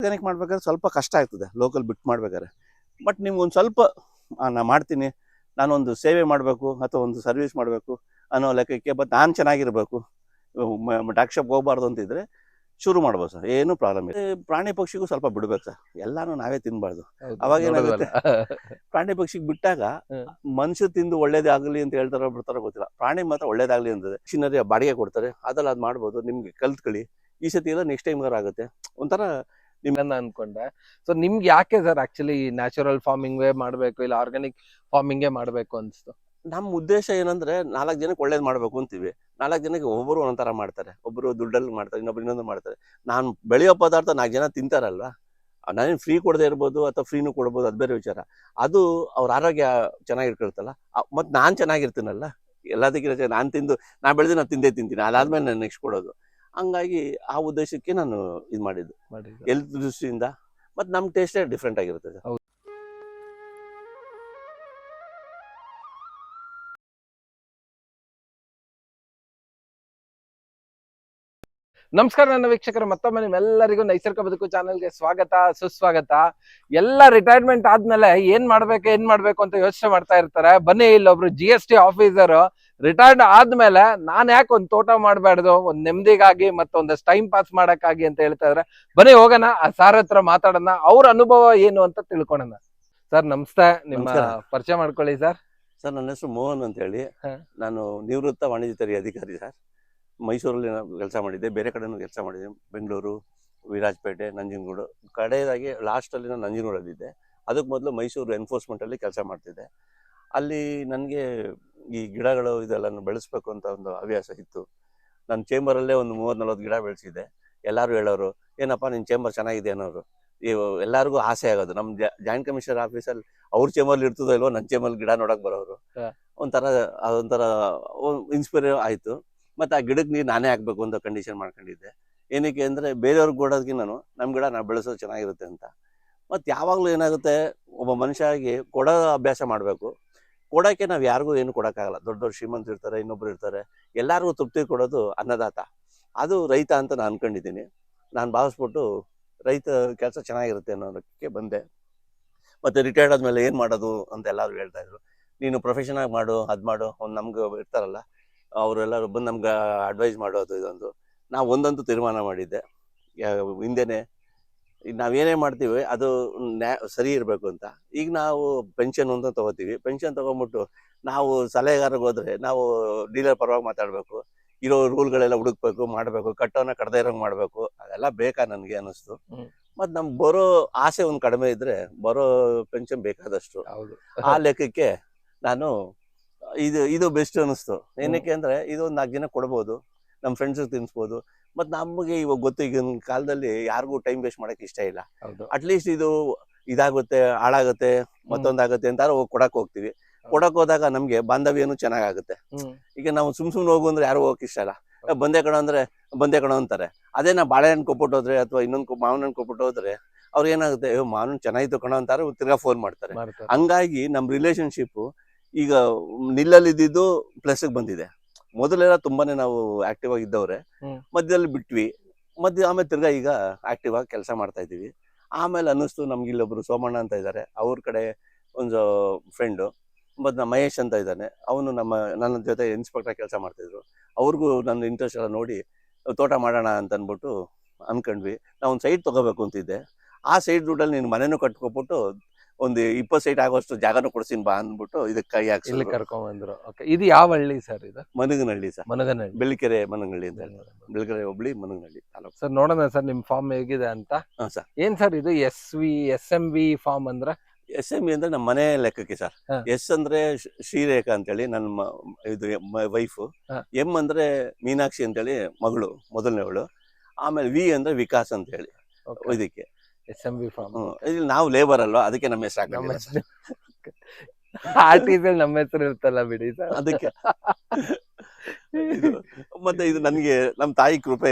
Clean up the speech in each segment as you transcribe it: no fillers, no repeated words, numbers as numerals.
Organic ಮಾಡ್ಬೇಕಾದ್ರೆ ಸ್ವಲ್ಪ ಕಷ್ಟ ಆಗ್ತದೆ ಲೋಕಲ್ ಬಿಟ್ಟು ಮಾಡ್ಬೇಕಾದ್ರೆ. ಬಟ್ ನಿಮ್ಗೊಂದು ಸ್ವಲ್ಪ ನಾನು ಮಾಡ್ತೀನಿ, ನಾನೊಂದು ಸೇವೆ ಮಾಡಬೇಕು ಅಥವಾ ಒಂದು ಸರ್ವಿಸ್ ಮಾಡಬೇಕು ಅನ್ನೋ ಲೆಕ್ಕಕ್ಕೆ, ಬಟ್ ನಾನು ಚೆನ್ನಾಗಿರಬೇಕು, ಡಾಕ್ ಶಾಪ್ ಹೋಗ್ಬಾರ್ದು ಅಂತಿದ್ರೆ ಶುರು ಮಾಡ್ಬೋದು ಸರ್, ಏನೂ ಪ್ರಾಬ್ಲಮ್ ಇಲ್ಲ. ಪ್ರಾಣಿ ಪಕ್ಷಿಗೂ ಸ್ವಲ್ಪ ಬಿಡ್ಬೇಕು ಸರ್, ಎಲ್ಲಾನು ನಾವೇ ತಿನ್ಬಾರ್ದು. ಅವಾಗ ಏನಾಗುತ್ತೆ, ಪ್ರಾಣಿ ಪಕ್ಷಿಗೆ ಬಿಟ್ಟಾಗ ಮನುಷ್ಯ ತಿಂದು ಒಳ್ಳೇದಾಗಲಿ ಅಂತ ಹೇಳ್ತಾರೋ ಬಿಡ್ತಾರೋ ಗೊತ್ತಿಲ್ಲ, ಪ್ರಾಣಿ ಮಾತ್ರ ಒಳ್ಳೇದಾಗಲಿ ಅಂತದೆ. ಮಿಷನರಿ ಬಾಡಿಗೆ ಕೊಡ್ತಾರೆ, ಅದ್ರಲ್ಲಿ ಅದು ಮಾಡ್ಬೋದು, ನಿಮ್ಗೆ ಕಲ್ತ್ಕೊಳ್ಳಿ, ಈ ಸತಿ ಎಲ್ಲ ನೆಕ್ಸ್ಟ್ ಟೈಮ್ ಆಗುತ್ತೆ ಒಂಥರ ನಿಮ್ಮನ್ನ ಅನ್ಕೊಂಡೆ. ಸೊ ನಿಮ್ಗೆ ಯಾಕೆ ಸರ್ ಆಕ್ಚುಲಿ ನ್ಯಾಚುರಲ್ ಫಾರ್ಮಿಂಗ್ ಮಾಡ್ಬೇಕು ಇಲ್ಲ ಆರ್ಗಾನಿಕ್ ಫಾರ್ಮಿಂಗ್ ಮಾಡ್ಬೇಕು ಅನ್ಸ್ತು? ನಮ್ಮ ಉದ್ದೇಶ ಏನಂದ್ರೆ 4 ಜನಕ್ಕೆ ಒಳ್ಳೇದು ಮಾಡ್ಬೇಕು ಅಂತೀವಿ. 4 ಜನಕ್ಕೆ ಒಬ್ಬರು ಒಂಥರ ಮಾಡ್ತಾರೆ, ಒಬ್ಬರು ದುಡ್ಡಲ್ಲಿ ಮಾಡ್ತಾರೆ, ಇನ್ನೊಬ್ರು ಇನ್ನೊಂದು ಮಾಡ್ತಾರೆ. ನಾನು ಬೆಳೆಯೋ ಪದಾರ್ಥ 4 ಜನ ತಿಂತಾರಲ್ವಾ, ನಾನೇನು ಫ್ರೀ ಕೊಡದೇ ಇರ್ಬೋದು ಅಥವಾ ಫ್ರೀನೂ ಕೊಡ್ಬೋದು, ಅದು ಬೇರೆ ವಿಚಾರ. ಅದು ಅವ್ರ ಆರೋಗ್ಯ ಚೆನ್ನಾಗಿರ್ಕೊಳ್ತಲ್ಲ, ಮತ್ತು ನಾನು ಚೆನ್ನಾಗಿರ್ತೀನಲ್ಲ, ಎಲ್ಲದಕ್ಕಿಂತ ನಾನು ತಿಂದು ನಾನು ಬೆಳೆದು ನಾನು ತಿಂತೀನಿ, ಅದಾದ್ಮೇಲೆ ನಾನು ನೆಕ್ಸ್ಟ್ ಕೊಡೋದು. ಹಂಗಾಗಿ ಆ ಉದ್ದೇಶಕ್ಕೆ ನಾನು ಇದು ಮಾಡಿದ್ದು, ಹೆಲ್ತ್ ದೃಷ್ಟಿಯಿಂದ. ಮತ್ತು ನಮ್ಮ ಟೇಸ್ಟೇ ಡಿಫ್ರೆಂಟ್ ಆಗಿರುತ್ತೆ ಸರ್. ನಮಸ್ಕಾರ ನನ್ನ ವೀಕ್ಷಕರು, ಮತ್ತೊಮ್ಮೆ ನಿಮ್ಮೆಲ್ಲರಿಗೂ ನೈಸರ್ಗಿಕ ಬದುಕು ಚಾನೆಲ್ಗೆ ಸ್ವಾಗತ ಸುಸ್ವಾಗತ. ಎಲ್ಲ ರಿಟೈರ್ಮೆಂಟ್ ಆದ್ಮೇಲೆ ಏನ್ ಮಾಡ್ಬೇಕು ಅಂತ ಯೋಚನೆ ಮಾಡ್ತಾ ಇರ್ತಾರೆ. ಬನ್ನಿ, ಇಲ್ಲೊಬ್ರು GST ಆಫೀಸರ್ ರಿಟೈರ್ಡ್ ಆದ್ಮೇಲೆ ನಾನ್ ಯಾಕೆ ಒಂದ್ ತೋಟ ಮಾಡ್ಬಾರ್ದು, ಒಂದ್ ನೆಮ್ಮದಿಗಾಗಿ ಮತ್ತೊಂದಷ್ಟು ಟೈಮ್ ಪಾಸ್ ಮಾಡಕ್ಕಾಗಿ ಅಂತ ಹೇಳ್ತಾ ಇದ್ರೆ, ಬನ್ನಿ ಹೋಗೋಣ ಆ ಸಾರ್ ಹತ್ರ ಮಾತಾಡೋಣ, ಅವ್ರ ಅನುಭವ ಏನು ಅಂತ ತಿಳ್ಕೊಳ್ಳೋಣ. ಸರ್ ನಮಸ್ತೆ, ನಿಮ್ಮ ಪರಿಚಯ ಮಾಡ್ಕೊಳ್ಳಿ ಸರ್. ಸರ್, ನನ್ನ ಹೆಸರು ಮೋಹನ್ ಅಂತ ಹೇಳಿ, ನಾನು ನಿವೃತ್ತ ವಾಣಿಜ್ಯ ತೆರಿಗೆ ಅಧಿಕಾರಿ ಸರ್. ಮೈಸೂರಲ್ಲಿ ಕೆಲಸ ಮಾಡಿದ್ದೆ, ಬೇರೆ ಕಡೆನೂ ಕೆಲಸ ಮಾಡಿದ್ದೆ, ಬೆಂಗಳೂರು, ವಿರಾಜಪೇಟೆ, ನಂಜನಗೂಡು, ಕಡೆಯದಾಗಿ ಲಾಸ್ಟಲ್ಲಿ ನಾನು ನಂಜನಗೂಡಲ್ಲಿದ್ದೆ. ಅದಕ್ಕೆ ಮೊದಲು ಮೈಸೂರು ಎನ್ಫೋರ್ಸ್ಮೆಂಟಲ್ಲಿ ಕೆಲಸ ಮಾಡ್ತಿದ್ದೆ. ಅಲ್ಲಿ ನನಗೆ ಈ ಗಿಡಗಳು ಇದೆಲ್ಲ ಬೆಳೆಸ್ಬೇಕು ಅಂತ ಒಂದು ಹವ್ಯಾಸ ಇತ್ತು. ನನ್ನ ಚೇಂಬರಲ್ಲೇ ಒಂದು 30-40 ಗಿಡ ಬೆಳೆಸಿದ್ದೆ. ಎಲ್ಲರೂ ಹೇಳೋರು, ಏನಪ್ಪ ನಿನ್ನ ಚೇಂಬರ್ ಚೆನ್ನಾಗಿದೆ ಅನ್ನೋರು. ಎಲ್ಲರಿಗೂ ಆಸೆ ಆಗೋದು, ನಮ್ಮ ಜಾಯಿಂಟ್ ಕಮಿಷನರ್ ಆಫೀಸಲ್ಲಿ ಅವ್ರ ಚೇಂಬರ್ಲಿ ಇರ್ತದೋ ಇಲ್ವೋ, ನನ್ನ ಚೇಂಬರ್ ಗಿಡ ನೋಡೋಕೆ ಬರೋರು. ಅದೊಂಥರ ಇನ್ಸ್ಪೈರ್ ಆಯಿತು. ಮತ್ತು ಆ ಗಿಡಕ್ಕೆ ನೀರು ನಾನೇ ಹಾಕಬೇಕು ಅಂತ ಕಂಡೀಷನ್ ಮಾಡ್ಕೊಂಡಿದ್ದೆ. ಏನಕ್ಕೆ ಅಂದರೆ ಬೇರೆಯವ್ರಿಗೆ ಕೊಡೋದಕ್ಕೆ ನಮ್ಮ ಗಿಡ ನಾವು ಬೆಳೆಸೋದು ಚೆನ್ನಾಗಿರುತ್ತೆ ಅಂತ. ಮತ್ತು ಯಾವಾಗಲೂ ಏನಾಗುತ್ತೆ, ಒಬ್ಬ ಮನುಷ್ಯಗೆ ಕೊಡೋ ಅಭ್ಯಾಸ ಮಾಡಬೇಕು. ಕೊಡೋಕ್ಕೆ ನಾವು ಯಾರಿಗೂ ಏನು ಕೊಡೋಕ್ಕಾಗಲ್ಲ. ದೊಡ್ಡ ಶ್ರೀಮಂತರು ಇರ್ತಾರೆ, ಇನ್ನೊಬ್ರು ಇರ್ತಾರೆ, ಎಲ್ಲರಿಗೂ ತೃಪ್ತಿ ಕೊಡೋದು ಅನ್ನದಾತ, ಅದು ರೈತ ಅಂತ ನಾನು ಅಂದ್ಕೊಂಡಿದ್ದೀನಿ. ನಾನು ಭಾವಿಸ್ಬಿಟ್ಟು ರೈತ ಕೆಲಸ ಚೆನ್ನಾಗಿರುತ್ತೆ ಅನ್ನೋದಕ್ಕೆ ಬಂದೆ. ಮತ್ತು ರಿಟೈರ್ಡ್ ಆದಮೇಲೆ ಏನು ಮಾಡೋದು ಅಂತ ಎಲ್ಲರೂ ಹೇಳ್ತಾಯಿದ್ರು. ನೀನು ಪ್ರೊಫೆಷನಾಗಿ ಮಾಡು, ಅದು ಮಾಡು, ಒಂದು ನಮ್ಗೆ ಇರ್ತಾರಲ್ಲ ಅವರೆಲ್ಲರೂ ಬಂದು ನಮ್ಗೆ ಅಡ್ವೈಸ್ ಮಾಡೋದು. ಇದೊಂದು ನಾವು ಒಂದಂತೂ ತೀರ್ಮಾನ ಮಾಡಿದ್ದೆ ಹಿಂದೆನೇ, ಈಗ ನಾವೇನೇ ಮಾಡ್ತೀವಿ ಅದು ಸರಿ ಇರಬೇಕು ಅಂತ. ಈಗ ನಾವು ಪೆನ್ಷನ್ ಅಂತ ತೊಗೋತೀವಿ, ಪೆನ್ಷನ್ ತೊಗೊಂಬಿಟ್ಟು ನಾವು ಸಲಹೆಗಾರಿಗೆ ಹೋದರೆ ನಾವು ಡೀಲರ್ ಪರವಾಗಿ ಮಾತಾಡಬೇಕು, ಇರೋ ರೂಲ್ಗಳೆಲ್ಲ ಹುಡುಕ್ಬೇಕು, ಮಾಡಬೇಕು, ಕಟ್ಟೋನ ಕಟ್ಟದೇ ಇರೋಂಗೆ ಮಾಡಬೇಕು. ಅದೆಲ್ಲ ಬೇಕಾ ನನಗೆ ಅನ್ನಿಸ್ತು. ಮತ್ತು ನಮ್ಗೆ ಬರೋ ಆಸೆ ಒಂದು ಕಡಿಮೆ ಇದ್ದರೆ ಬರೋ ಪೆನ್ಷನ್ ಬೇಕಾದಷ್ಟು. ಆ ಲೆಕ್ಕಕ್ಕೆ ನಾನು ಇದು ಬೆಸ್ಟ್ ಅನ್ನಿಸ್ತು. ಏನಕ್ಕೆ ಅಂದರೆ ಇದು ಒಂದು 4 ಜನ ಕೊಡ್ಬೋದು, ನಮ್ಮ ಫ್ರೆಂಡ್ಸಿಗೆ ತಿನ್ನಿಸ್ಬೋದು. ಮತ್ತು ನಮಗೆ ಇವಾಗ ಗೊತ್ತು, ಈಗಿನ ಕಾಲದಲ್ಲಿ ಯಾರಿಗೂ ಟೈಮ್ ವೇಸ್ಟ್ ಮಾಡೋಕ್ಕೆ ಇಷ್ಟ ಇಲ್ಲ. ಅಟ್ಲೀಸ್ಟ್ ಇದು ಇದಾಗುತ್ತೆ, ಹಾಳಾಗುತ್ತೆ, ಮತ್ತೊಂದಾಗುತ್ತೆ ಅಂತ ಕೊಡಕ್ಕೆ ಹೋಗ್ತೀವಿ. ಕೊಡಕ್ಕೆ ಹೋದಾಗ ನಮಗೆ ಬಾಂಧವ್ಯನೂ ಚೆನ್ನಾಗಾಗುತ್ತೆ. ಈಗ ನಾವು ಸುಮ್ಮನೆ ಹೋಗು ಅಂದ್ರೆ ಯಾರು ಹೋಗಕ್ಕೆ ಇಷ್ಟ ಇಲ್ಲ. ಬಂದೆ ಕಣೋ ಅಂತಾರೆ. ಅದೇ ನಾವು ಬಾಳೆಹಣ್ಣು ಕೊಟ್ಬಿಟ್ಟು ಹೋದ್ರೆ ಅಥವಾ ಇನ್ನೊಂದು ಮಾವಿನ ಹಣ್ಣು ಕೊಟ್ಬಿಟ್ಟು ಹೋದ್ರೆ ಅವ್ರು ಏನಾಗುತ್ತೆ, ಮಾವಿನ ಚೆನ್ನಾಗಿತ್ತು ಕಣೋ ಅಂತಾರೆ, ತಿರ್ಗಾ ಫೋನ್ ಮಾಡ್ತಾರೆ. ಹಂಗಾಗಿ ನಮ್ಮ ರಿಲೇಷನ್ಶಿಪ್ಪು ಈಗ ನಿಲ್ಲಲ್ಲಿದ್ದು ಪ್ಲಸ್ಗೆ ಬಂದಿದೆ. ಮೊದಲೆಲ್ಲ ತುಂಬಾನೇ ನಾವು ಆಕ್ಟಿವ್ ಆಗಿ ಇದ್ದವ್ರೆ, ಮಧ್ಯದಲ್ಲಿ ಬಿಟ್ವಿ, ಆಮೇಲೆ ತಿರ್ಗಾ ಈಗ ಆಕ್ಟಿವ್ ಆಗಿ ಕೆಲಸ ಮಾಡ್ತಾ ಇದ್ದೀವಿ. ಆಮೇಲೆ ಅನ್ನಿಸ್ತು ನಮ್ಗೆ ಇಲ್ಲೊಬ್ರು ಸೋಮಣ್ಣ ಅಂತ ಇದ್ದಾರೆ, ಅವ್ರ ಕಡೆ ಒಂದು ಫ್ರೆಂಡು, ಮತ್ತು ನಮ್ಮ ಮಹೇಶ್ ಅಂತ ಇದ್ದಾನೆ, ಅವನು ನನ್ನ ಜೊತೆ ಇನ್ಸ್ಪೆಕ್ಟರ್ ಕೆಲಸ ಮಾಡ್ತಿದ್ರು. ಅವ್ರಿಗೂ ನನ್ನ ಇಂಟ್ರೆಸ್ಟ್ ಎಲ್ಲ ನೋಡಿ ತೋಟ ಮಾಡೋಣ ಅಂತ ಅಂದ್ಬಿಟ್ಟು ಅಂದ್ಕೊಂಡ್ವಿ. ನಾವು ಒಂದು ಸೈಟ್ ತೊಗೋಬೇಕು ಅಂತಿದ್ದೆ. ಆ ಸೈಟ್ ದುಡ್ಡಲ್ಲಿ ನೀನು ಮನೆನೂ ಕಟ್ಕೊಬಿಟ್ಟು ಒಂದು 20 ಸೈಟ್ ಆಗೋಷ್ಟು ಜಾಗನೂ ಕೊಡ್ತೀನಿ ಬಾ ಅಂದ್ಬಿಟ್ಟು ಇದಕ್ಕೆ ಕೈ ಹಾಕಿ ಕರ್ಕೊಂಡ್ಬಂದ್ರು. ಇದು ಯಾವ ಹಳ್ಳಿ ಸರ್? ಇದು ಮನಗನಹಳ್ಳಿ ಸರ್, ಮನಗನಹಳ್ಳಿ, ಬೆಳ್ಳಿಕೆರೆ ಮನಗನಹಳ್ಳಿ ಅಂತ ಹೇಳ್ತಾರೆ. ಬೆಳ್ಳಿಕೆರೆ ಹೋಬಳಿ ಮನಗನಹಳ್ಳಿ ತಾಲೂಕು. ಸರ್ ನೋಡೋಣ ಸರ್ ನಿಮ್ ಫಾರ್ಮ್ ಹೇಗಿದೆ ಅಂತ. ಸರ್ ಏನ್ ಸರ್ ಇದು SMV ಫಾರ್ಮ್ ಅಂದ್ರೆ? SMV ಅಂದ್ರೆ ನಮ್ಮ ಮನೆ ಲೆಕ್ಕಕ್ಕೆ ಸರ್. ಎಸ್ ಅಂದ್ರೆ ಶ್ರೀರೇಖಾ ಅಂತೇಳಿ ನನ್ನ ಇದು ವೈಫು. ಎಂ ಅಂದ್ರೆ ಮೀನಾಕ್ಷಿ ಅಂತೇಳಿ ಮಗಳು, ಮೊದಲನೇವಳು. ಆಮೇಲೆ ವಿ ಅಂದ್ರೆ ವಿಕಾಸ್ ಅಂತ ಹೇಳಿ ಇದಕ್ಕೆ SMV ಫಾರ್ಮ್. ಇಲ್ಲಿ ನಾವು ಲೇಬರ್ ಅಲ್ವಾ, ಅದಕ್ಕೆ ನಮ್ಮ ಹೆಸರು ಹಾಕಿದ್ದೀವಿ. ಆರ್ಟಿಸಲ್ ನಮ್ಮ ಹೆಸರು ಇರ್ತಲ್ಲ ಬಿಡಿ ಸರ್, ಅದಕ್ಕೆ. ಮತ್ತೆ ಇದು ನನಗೆ ನಮ್ಮ ತಾಯಿ ಕೃಪೆ,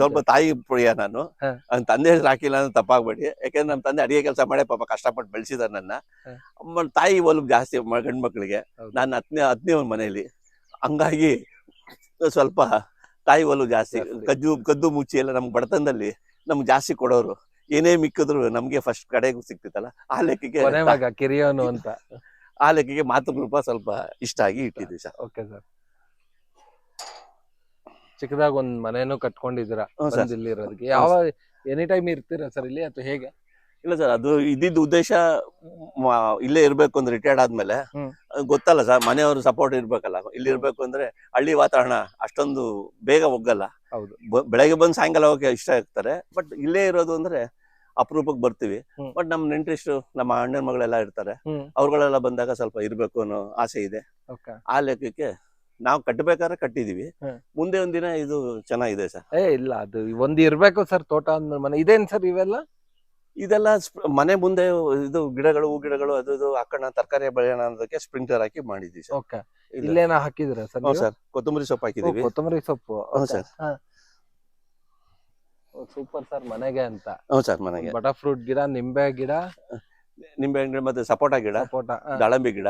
ಸ್ವಲ್ಪ ತಾಯಿ ಪ್ರಿಯ. ನಾನು ನನ್ನ ತಂದೆ ಹೆಸರು ಹಾಕಿಲ್ಲ ಅಂದ್ರೆ ತಪ್ಪಾಗ್ಬೇಡಿ, ಯಾಕಂದ್ರೆ ನಮ್ಮ ತಂದೆ ಅಡಿಗೆ ಕೆಲಸ ಮಾಡೇ ಪಾಪ ಕಷ್ಟಪಟ್ಟು ಬೆಳೆಸಿದಾರೆ ನನ್ನ. ತಾಯಿ ಒಲವು ಜಾಸ್ತಿ ಗಂಡು ಮಕ್ಕಳಿಗೆ, ನಾನು ಹತ್ತನೇ ಒಂದು ಮನೆಯಲ್ಲಿ, ಹಂಗಾಗಿ ಸ್ವಲ್ಪ ತಾಯಿ ಒಲವು ಜಾಸ್ತಿ. ಕದ್ದು ಮುಚ್ಚಿ ಎಲ್ಲ ನಮ್ಮ ಬಡತನದಲ್ಲಿ ನಮ್ಗೆ ಜಾಸ್ತಿ ಕೊಡೋರು. ಏನೇ ಮಿಕ್ಕಿದ್ರು ನಮ್ಗೆ ಫಸ್ಟ್ ಕಡೆಗೂ ಸಿಕ್ತಿತ್ತಲ್ಲ, ಆ ಲೆಕ್ಕಕ್ಕೆ ಕೊನೆ ಮಗ ಕಿರಿಯೋನು ಅಂತ. ಆ ಲೆಕ್ಕಕ್ಕೆ ಮಾತೃರೂಪ ಸ್ವಲ್ಪ ಇಷ್ಟ ಆಗಿ ಇಟ್ಟಿದ್ವಿ ಸರ್. Okay sir. ಚಿಕ್ಕದಾಗ ಒಂದ್ ಮನೇನು ಕಟ್ಕೊಂಡಿದ್ದೀರಾ ಹ್ಞೂ ಸರ್. ಬಂದ್ ಇಲ್ಲಿ ಇರೋದಕ್ಕೆ? ಯಾವ ಎನಿ ಟೈಮ್ ಇರ್ತೀರಾ ಸರ್ ಇಲ್ಲಿ ಅಥವಾ ಹೇಗೆ? ಇಲ್ಲ ಸರ್, ಅದು ಇದ್ದಿದ್ದ ಉದ್ದೇಶ ಇಲ್ಲೇ ಇರ್ಬೇಕು ಅಂದ್ರೆ ರಿಟೈರ್ಡ್ ಆದ್ಮೇಲೆ ಹ್ಮ್. ಗೊತ್ತಲ್ಲ ಸರ್, ಮನೆಯವರು ಸಪೋರ್ಟ್ ಇರ್ಬೇಕಲ್ಲ. ಇಲ್ಲಿ ಇರ್ಬೇಕು ಅಂದ್ರೆ ಹಳ್ಳಿ ವಾತಾವರಣ ಅಷ್ಟೊಂದು ಬೇಗ ಒಗ್ಗಲ್ಲ. ಹೌದು. ಬೆಳಗ್ಗೆ ಬಂದು ಸಾಯಂಕಾಲ ಹೋಗಕ್ಕೆ ಇಷ್ಟ ಆಗ್ತಾರೆ. ಬಟ್ ಇಲ್ಲೇ ಇರೋದು ಅಂದ್ರೆ ಅಪರೂಪಕ್ಕೆ ಬರ್ತೀವಿ. ಹ್ಮ್. ಬಟ್ ನಮ್ ನೆಂಟ್ರಿಷ್ಟು ನಮ್ಮ ಅಣ್ಣನ ಮಗಳೆಲ್ಲ ಇರ್ತಾರೆ, ಹ್ಮ್. ಅವ್ರುಗಳೆಲ್ಲ ಬಂದಾಗ ಸ್ವಲ್ಪ ಇರ್ಬೇಕು ಅನ್ನೋ ಆಸೆ ಇದೆ. ಓಕೆ. ಆ ಲೆಕ್ಕಕ್ಕೆ ನಾವು ಕಟ್ಟಬೇಕಾದ್ರೆ ಕಟ್ಟಿದೀವಿ. ಹ್ಮ್. ಮುಂದೆ ಒಂದಿನ ಇದು ಚೆನ್ನಾಗಿದೆ ಸರ್. ಇಲ್ಲ, ಅದು ಒಂದ್ ಇರ್ಬೇಕು ಸರ್. ತೋಟ ಅಂದ್ಮೇಲೆ ಮನೆ ಇದೇನ್ ಸರ್ ಇವೆಲ್ಲ? ಇದೆಲ್ಲ ಮನೆ ಮುಂದೆ ಇದು ಗಿಡಗಳು, ಹೂ ಗಿಡಗಳು, ಅದು ಇದು ಹಾಕೋಣ, ತರಕಾರಿ ಬೆಳೆಯೋಣ ಅನ್ನೋದಕ್ಕೆ ಸ್ಪ್ರಿಂಕ್ಲರ್ ಹಾಕಿ ಮಾಡಿದ್ವಿ ಸರ್. ಓಕೆ. ಇಲ್ಲೇನ ಹಾಕಿದಿರಾ ಸರ್? ಹ್ಞೂ ಸರ್, ಕೊತ್ತಂಬರಿ ಸೊಪ್ಪು ಹಾಕಿದೀವಿ. ಕೊತ್ತಂಬರಿ ಸೊಪ್ಪು. ಹ್ಞೂ ಸರ್. Super sir. ಮನೆಗೆ ಅಂತ ಹ್ಞೂ ಸರ್, ಮನೆಗೆ ಬಟರ್ ಫ್ರೂಟ್ ಗಿಡ, ನಿಂಬೆ ಗಿಡ, ನಿಂಬೆ ಗಿಡ, ಮತ್ತೆ ಸಪೋಟ ಗಿಡ, ಸಪೋಟ, ದಾಳಂಬಿ ಗಿಡ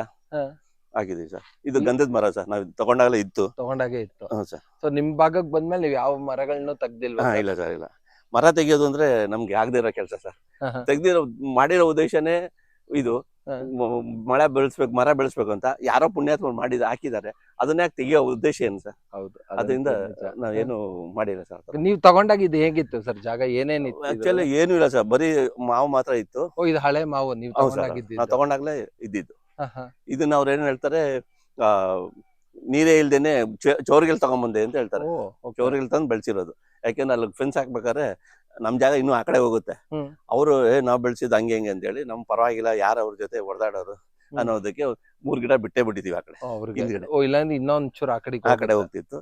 ಹಾಕಿದೀವಿ ಸರ್. ಇದು ಗಂಧದ ಮರ ಸರ್, ನಾವು ತಗೊಂಡಾಗಲೇ ಇತ್ತು. ತಗೊಂಡಾಗೆ ಇತ್ತು. ಹ್ಞೂ ಸರ್. ಸೊ ನಿಮ್ ಭಾಗಕ್ಕೆ ಬಂದ್ಮೇಲೆ ನೀವು ಯಾವ ಮರಗಳನ್ನೂ ತೆಗ್ದಿಲ್ವಾ? ಇಲ್ಲ ಸರ್, ಇಲ್ಲ. ಮರ ತೆಗಿಯೋದು ಅಂದ್ರೆ ನಮ್ಗೆ ಆಗದೆ ಇರೋ ಕೆಲಸ ಸರ್. ತೆಗ್ದಿರೋ ಮಾಡಿರೋ ಉದ್ದೇಶನೇ ಇದು, ಮರ ಬೆಳೆಸ್ಬೇಕು ಅಂತ. ಯಾರೋ ಪುಣ್ಯಾತ್ಮ ಹಾಕಿದ್ದಾರೆ, ಅದನ್ನ ಯಾಕೆ ತೆಗಿಯೋ ಉದ್ದೇಶ ಏನು ಸರ್? ಹೌದು. ಅದರಿಂದ ನಾವೇನು ಮಾಡಿಲ್ಲ ಸರ್. ನೀವ್ ತಗೊಂಡಾಗ ಇದು ಹೇಗಿತ್ತು ಸರ್? ಜಾಗ ಏನೇನಿತ್ತು? ಆಕ್ಚುಲಿ ಏನು ಇಲ್ಲ ಸರ್, ಬರೀ ಮಾವು ಮಾತ್ರ ಇತ್ತು. ಇದು ಹಳೆ ಮಾವು ನೀವು ತಗೊಂಡಾಗಿದ್ದು? ನಾವು ತಗೊಂಡಾಗ್ಲೇ ಇದ್ದಿದ್ದು. ಇದನ್ನ ಅವ್ರು ಏನ್ ಹೇಳ್ತಾರೆ, ನೀರೇ ಇಲ್ದೇನೆ ಚೌರಿಗೆಲ್ ತಗೊಂಬಂದೆ ಅಂತ ಹೇಳ್ತಾರೆ. ಚೌರಿಗೆಲ್ ತಂದು ಬೆಳೆಸಿರೋದು. ಯಾಕೆಂದ್ರೆ ಅಲ್ಲಿ ಫೆನ್ಸ್ ಹಾಕ್ಬೇಕಾದ್ರೆ ನಮ್ ಜಾಗ ಇನ್ನೂ ಆ ಕಡೆ ಹೋಗುತ್ತೆ. ಅವರು ನಾವ್ ಬೆಳೆಸಿದ್ ಹಂಗೆ ಹೆಂಗೆ ಅಂತ ಹೇಳಿ ನಮ್ ಪರವಾಗಿಲ್ಲ, ಯಾರು ಅವ್ರ ಜೊತೆ ಹೊಡೆದಾಡೋರು ಅನ್ನೋದಕ್ಕೆ 3 ಗಿಡ ಬಿಟ್ಟೇ ಬಿಟ್ಟಿದೀವಿ ಆ ಕಡೆ. ಇಲ್ಲಾಂದ್ರೆ ಇನ್ನೊಂಚೂರು ಆ ಕಡೆ ಹೋಗ್ತಿತ್ತು.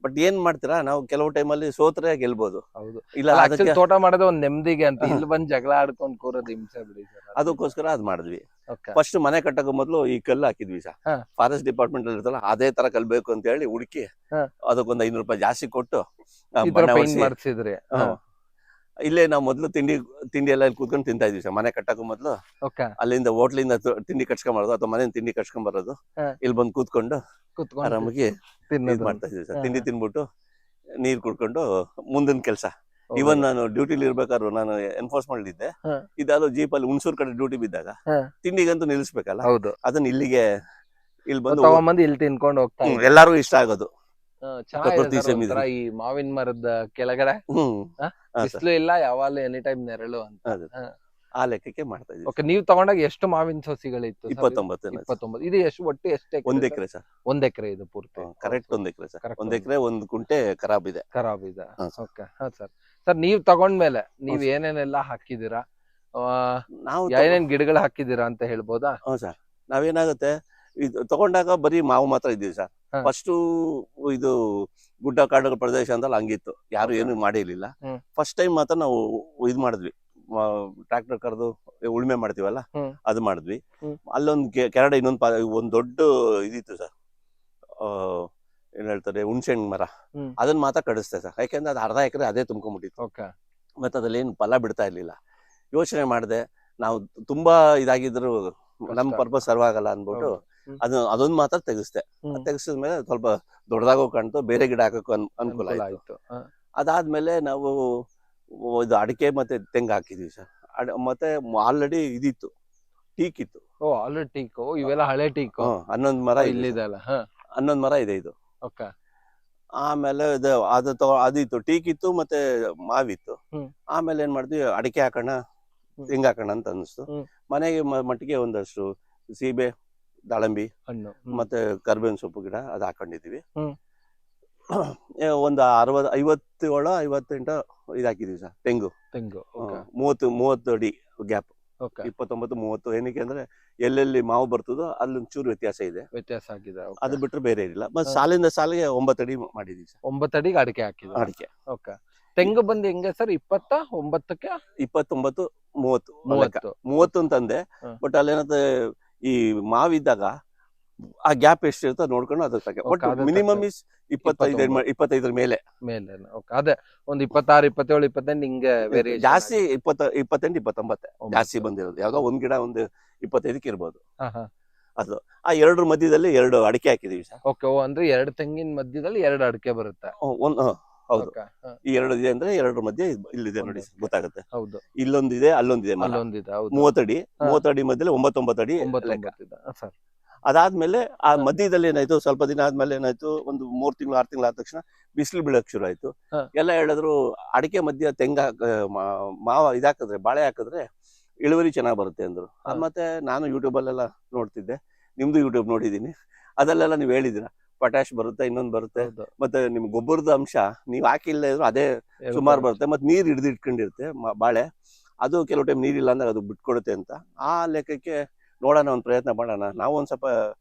ಬಟ್ ಏನ್ ಮಾಡ್ತೀರಾ, ನಾವು ಕೆಲವು ಟೈಮಲ್ಲಿ ಸೋತ್ರೆ ಗೆಲ್ಬಹುದು. ಹೌದು. ಇಲ್ಲ, ಅದಕ್ಕೆ ತೋಟ ಮಾಡೋದು ಒಂದ್ ನೆಮ್ಮದಿಗೆ ಅಂತ. ಇಲ್ಲಿ ಬಂದ್ ಜಗಳ ಆಡ್ಕೊಂಡ್ ಕೂರೋದು ಹಿಂಸೆ ಬಿಡಿ ಸರ್. ಅದಕ್ಕೋಸ್ಕರ ಅದ್ ಮಾಡಿದ್ವಿ. ಫಸ್ಟ್ ಮನೆ ಕಟ್ಟಕ್ಕೆ ಮೊದ್ಲು ಈ ಕಲ್ಲು ಹಾಕಿದ್ವಿ ಸರ್. ಫಾರೆಸ್ಟ್ ಡಿಪಾರ್ಟ್ಮೆಂಟ್ ಅಲ್ಲಿ ಇರ್ತಲ್ಲ, ಅದೇ ತರ ಕಲ್ ಬೇಕು ಅಂತ ಹೇಳಿ ಹುಡುಕಿ ಅದಕ್ಕೊಂದ್ 500 ರೂಪಾಯಿ ಜಾಸ್ತಿ ಕೊಟ್ಟು ಮಾಡಿಸಿದ್ರಿ. ಇಲ್ಲೇ ನಾವು ಮೊದ್ಲು ತಿಂಡಿ ಎಲ್ಲ ಇಲ್ಲಿ ಕೂತ್ಕೊಂಡು ತಿಂತಾ ಇದ್ವಿ ಸರ್. ಮನೆ ಕಟ್ಟಕ್ಕೂ ಮೊದ್ಲು ಅಲ್ಲಿಂದ ಹೋಟ್ಲಿಂದ ತಿಂಡಿ ಕಟ್ಸ್ಕೊಂಡ್ ಬರೋದು ಅಥವಾ ಮನೆ ತಿಂಡಿ ಕಟ್ಸ್ಕೊಂಡ್ ಬರೋದು, ಇಲ್ಲಿ ಬಂದು ಕೂತ್ಕೊಂಡು ಆರಾಮಾಗಿ ಇದ್ ಮಾಡ್ತಾ ಇದ್ವಿ ಸರ್. ತಿಂಡಿ ತಿನ್ಬಿಟ್ಟು ನೀರ್ ಕುಡ್ಕೊಂಡು ಮುಂದಿನ ಕೆಲಸ. ಇವನ್ ನಾನು ಡ್ಯೂಟಿಲಿ ಇರ್ಬೇಕಾದ್ರು ನಾನು ಎನ್ಫೋರ್ಸ್ಮೆಂಟ್ ಇದ್ದೆ. ಇದಾದ್ರು ಜೀಪಲ್ಲಿ ಹುಣಸೂರ್ ಕಡೆ ಡ್ಯೂಟಿ ಬಿದ್ದಾಗ ತಿಂಡಿಗಂತೂ ನಿಲ್ಲಿಸ್ಬೇಕಲ್ಲ, ಅದನ್ನ ಇಲ್ಲಿ ಬಂದು ಇಲ್ಲಿ ತಿನ್ಕೊಂಡು ಹೋಗ್ತಾ ಎಲ್ಲಾರು ಇಷ್ಟ ಆಗೋದು. ಈ ಮಾವಿನ ಮರದ ಕೆಳಗಡೆ ಬಿಸಿಲು ಇಲ್ಲ, ಯಾವಾಗಲೂ ಎನಿ ಟೈಮ್ ನೆರಳು ಅಂತ. ಆ ಲೆಕ್ಕಕ್ಕೆ ಮಾಡ್ತಾ ಇದ್ವಿ. ಓಕೆ. ನೀವು ತಗೊಂಡಾಗ ಎಷ್ಟು ಮಾವಿನ ಸಸಿಗಳಿತ್ತು? 29. ಇದು ಒಟ್ಟು ಎಷ್ಟು ಎಕರೆ? 1 ಎಕರೆ ಸರ್. 1 ಎಕರೆ ಇದು ಪೂರ್ತಿ? ಕರೆಕ್ಟ್ 1 ಎಕರೆ ಸರ್. 1 ಎಕರೆ 1 ಕುಂಟೆ ಖರಾಬ್ ಇದೆ. ಓಕೆ. ಸರ್, ನೀವ್ ತಗೊಂಡ್ಮೇಲೆ ನೀವ್ ಏನೇನೆಲ್ಲ ಹಾಕಿದೀರಾ, ನಾವು ಏನೇನ್ ಗಿಡಗಳು ಹಾಕಿದೀರಾ ಅಂತ ಹೇಳ್ಬೋದಾ? ಹ್ಞೂ ಸರ್. ನಾವೇನಾಗುತ್ತೆ, ಇದು ತಗೊಂಡಾಗ ಬರೀ ಮಾವು ಮಾತ್ರ ಇದ್ದೀವಿ ಸರ್. ಫಸ್ಟ್ ಇದು ಗುಡ್ಡ ಕಾಡು ಪ್ರದೇಶ ಅಂತ ಹಂಗಿತ್ತು, ಯಾರು ಏನು ಮಾಡಿರ್ಲಿಲ್ಲ. ಫಸ್ಟ್ ಟೈಮ್ ಮಾತ್ರ ನಾವು ಇದ್ ಮಾಡಿದ್ವಿ, ಟ್ರಾಕ್ಟರ್ ಕರೆದು ಉಳುಮೆ ಮಾಡ್ತೀವಲ್ಲ, ಅದು ಮಾಡಿದ್ವಿ. ಅಲ್ಲೊಂದು ಕೆರಡೆ, ಒಂದ್ ದೊಡ್ಡ ಇದಿತ್ತು ಸರ್, ಏನ್ ಹೇಳ್ತಾರೆ, ಹುಣಸೆ ಹಣ್ಣು ಮರ. ಅದನ್ನ ಮಾತ್ರ ಕಡಿಸ್ತೆ ಸರ್. ಯಾಕೆಂದ್ರೆ ಅದು ಅರ್ಧ ಎಕರೆ ಅದೇ ತುಂಬ್ಕೊಂಡ್ಬಿಟ್ಟಿತ್ತು. ಮತ್ತೆ ಅದ್ರಲ್ಲಿ ಏನು ಫಲ ಬಿಡ್ತಾ ಇರ್ಲಿಲ್ಲ. ಯೋಚನೆ ಮಾಡಿದೆ, ನಾವು ತುಂಬಾ ಇದಾಗಿದ್ರು ನಮ್ ಪರ್ಪಸ್ ಸರ್ವ್ ಆಗಲ್ಲ ಅನ್ಬಿಟ್ಟು ಅದೊಂದು ಮಾತ್ರ ತೆಗಿಸ್ದೆ. ತೆಗಿಸಿದ್ಮೇಲೆ ಸ್ವಲ್ಪ ದೊಡ್ಡದಾಗೋ ಕಾಣ್ತು, ಬೇರೆ ಗಿಡ ಹಾಕಕ್ಕೂ ಅನುಕೂಲ ಆಯ್ತು. ಅದಾದ್ಮೇಲೆ ನಾವು ಇದು ಅಡಿಕೆ ಮತ್ತೆ ತೆಂಗು ಹಾಕಿದ್ವಿ ಸರ್. ಮತ್ತೆ ಆಲ್ರೆಡಿ ಇದಿತ್ತು, ಟೀಕ್ ಇತ್ತು. Already teak. ಇವೆಲ್ಲ ಹಳೆ ಟೀಕ್. 11 ಮರ ಇಲ್ಲಿದೆ. 11 ಮರ ಇದೆ ಇದು. ಆಮೇಲೆ ಅದಿತ್ತು, ಟೀಕ್ ಇತ್ತು, ಮತ್ತೆ ಮಾವಿತ್ತು. ಆಮೇಲೆ ಏನ್ ಮಾಡಿದ್ವಿ, ಅಡಿಕೆ ಹಾಕೋಣ, ತೆಂಗು ಹಾಕೋಣ ಅಂತ ಅನಿಸ್ತು. ಮನೆಗೆ ಮಟ್ಟಿಗೆ ಒಂದಷ್ಟು ಸೀಬೆ, ದಾಳಂಬಿ ಹಣ್ಣು ಮತ್ತೆ ಕರ್ಬೇವಿನ ಸೊಪ್ಪು ಗಿಡ ಅದು ಹಾಕೊಂಡಿದೀವಿ. ಒಂದು 58 ಇದಾಕಿದೀವಿ ಸರ್. ತೆಂಗು 30 ಅಡಿ ಗ್ಯಾಪ್, 29-30. ಏನಕ್ಕೆ ಅಂದ್ರೆ ಎಲ್ಲೆಲ್ಲಿ ಮಾವು ಬರ್ತದೋ ಅಲ್ಲೊಂದ್ ಚೂರು ವ್ಯತ್ಯಾಸ ಆಗಿದೆ. ಅದು ಬಿಟ್ರೆ ಬೇರೆ ಇಲ್ಲ. ಮತ್ತೆ ಸಾಲಿಂದ ಸಾಲಿಗೆ 9 ಅಡಿ ಮಾಡಿದೀವಿ ಸರ್. 9 ಅಡಿಗೆ ಅಡಿಕೆ ಹಾಕಿದ್ವಿ. ಅಡಿಕೆ. ತೆಂಗು ಬಂದು ಹೆಂಗೆ ಸರ್? 29ಕ್ಕೆ 30 ಅಂತಂದೆ. ಬಟ್ ಅಲ್ಲೇನಂದ್ರೆ ಈ ಮಾವಿದ್ದಾಗ ಆ ಗ್ಯಾಪ್ ಎಷ್ಟಿರುತ್ತೋ ನೋಡ್ಕೊಂಡು ಅದ್ರ ಮಿನಿಮಮ್ 25 ಮೇಲೆ. ಅದೇ ಒಂದು 26, 27, 28 ಹಿಂಗೆ ಜಾಸ್ತಿ 28, 29 ಜಾಸ್ತಿ ಬಂದಿರೋದು. ಯಾವ್ದೋ ಒಂದ್ ಗಿಡ ಒಂದು 25ಕ್ಕೆ ಇರ್ಬೋದು. ಅದು ಆ 2 ಮಧ್ಯದಲ್ಲಿ 2 ಅಡಿಕೆ ಹಾಕಿದೀವಿ ಸರ್. ಅಂದ್ರೆ 2 ತೆಂಗಿನ ಮಧ್ಯದಲ್ಲಿ 2 ಅಡಿಕೆ ಬರುತ್ತೆ. ಹೌದು. Okay, ಹ. ಈ 2 ಇದೆ ಅಂದ್ರೆ 2 ಮಧ್ಯೆ ಇಲ್ಲಿದೆ ನೋಡಿ ಒಂದು. ಗೊತ್ತಾಗುತ್ತೆ. ಹೌದು, ಇಲ್ಲೊಂದಿದೆ ಅಲ್ಲೊಂದಿದೆ ಮರ. ಅಲ್ಲೊಂದಿದೆ. ಹೌದು, 30 ಅಡಿ ಹಾ. 30 ಅಡಿ ಮಧ್ಯೆ 9 ಅಡಿ ಲೆಕ್ಕ. 9 ಇದೆ ಸರ್. ಅದಾದ್ಮೇಲೆ ಆ ಹಾ. ಮಧ್ಯದಲ್ಲಿ ಏನಾಯ್ತು, ಸ್ವಲ್ಪ ದಿನ ಆದ್ಮೇಲೆ ಏನಾಯ್ತು, ಒಂದು 3 ತಿಂಗಳು 6 ತಿಂಗಳು ಆದ ತಕ್ಷಣ ಬಿಸಿಲು ಬೀಳಕ್ ಶುರು ಆಯ್ತು. ಹಾ. ಎಲ್ಲ ಹೇಳಿದ್ರು ಅಡಿಕೆ ಮಧ್ಯ ಮಾವ ಇದಾಕಿದ್ರೆ, ಬಾಳೆ ಹಾಕಿದ್ರೆ ಇಳುವರಿ ಚೆನ್ನಾಗಿ ಬರುತ್ತೆ ಅಂದ್ರು. ಹಾ. ಮತ್ತೆ ನಾನು ಯೂಟ್ಯೂಬಲ್ಲೆಲ್ಲ ನೋಡ್ತಿದ್ದೆ, ನಿಮ್ದು ಯೂಟ್ಯೂಬ್ ನೋಡಿದೀನಿ, ಅದಲ್ಲೆಲ್ಲ ನೀವು ಹೇಳಿದ್ದೀರಾ ಪೊಟ್ಯಾಶ್ ಬರುತ್ತೆ, ಇನ್ನೊಂದು ಬರುತ್ತೆ, ಹೌದು. ಮತ್ತೆ ನಿಮ್ ಗೊಬ್ಬರದ ಅಂಶ ನೀವು ಹಾಕಿಲ್ಲ ಇದ್ರು ಅದೇ ಇರುತ್ತೆ. ಸುಮಾರು ಬರುತ್ತೆ, ಮತ್ತೆ ನೀರು ಇಟ್ಕೊಂಡಿರುತ್ತೆ ಬಾಳೆ, ಅದು ಕೆಲವು ಟೈಮ್ ನೀರಿಲ್ಲ ಅಂದಾಗ ಅದು ಬಿಟ್ಕೊಡುತ್ತೆ ಅಂತ. ಆ ಲೆಕ್ಕಕ್ಕೆ ನೋಡೋಣ, ಒಂದು ಪ್ರಯತ್ನ ಮಾಡೋಣ, ನಾವು ಒಂದ್ ಸ್ವಲ್ಪ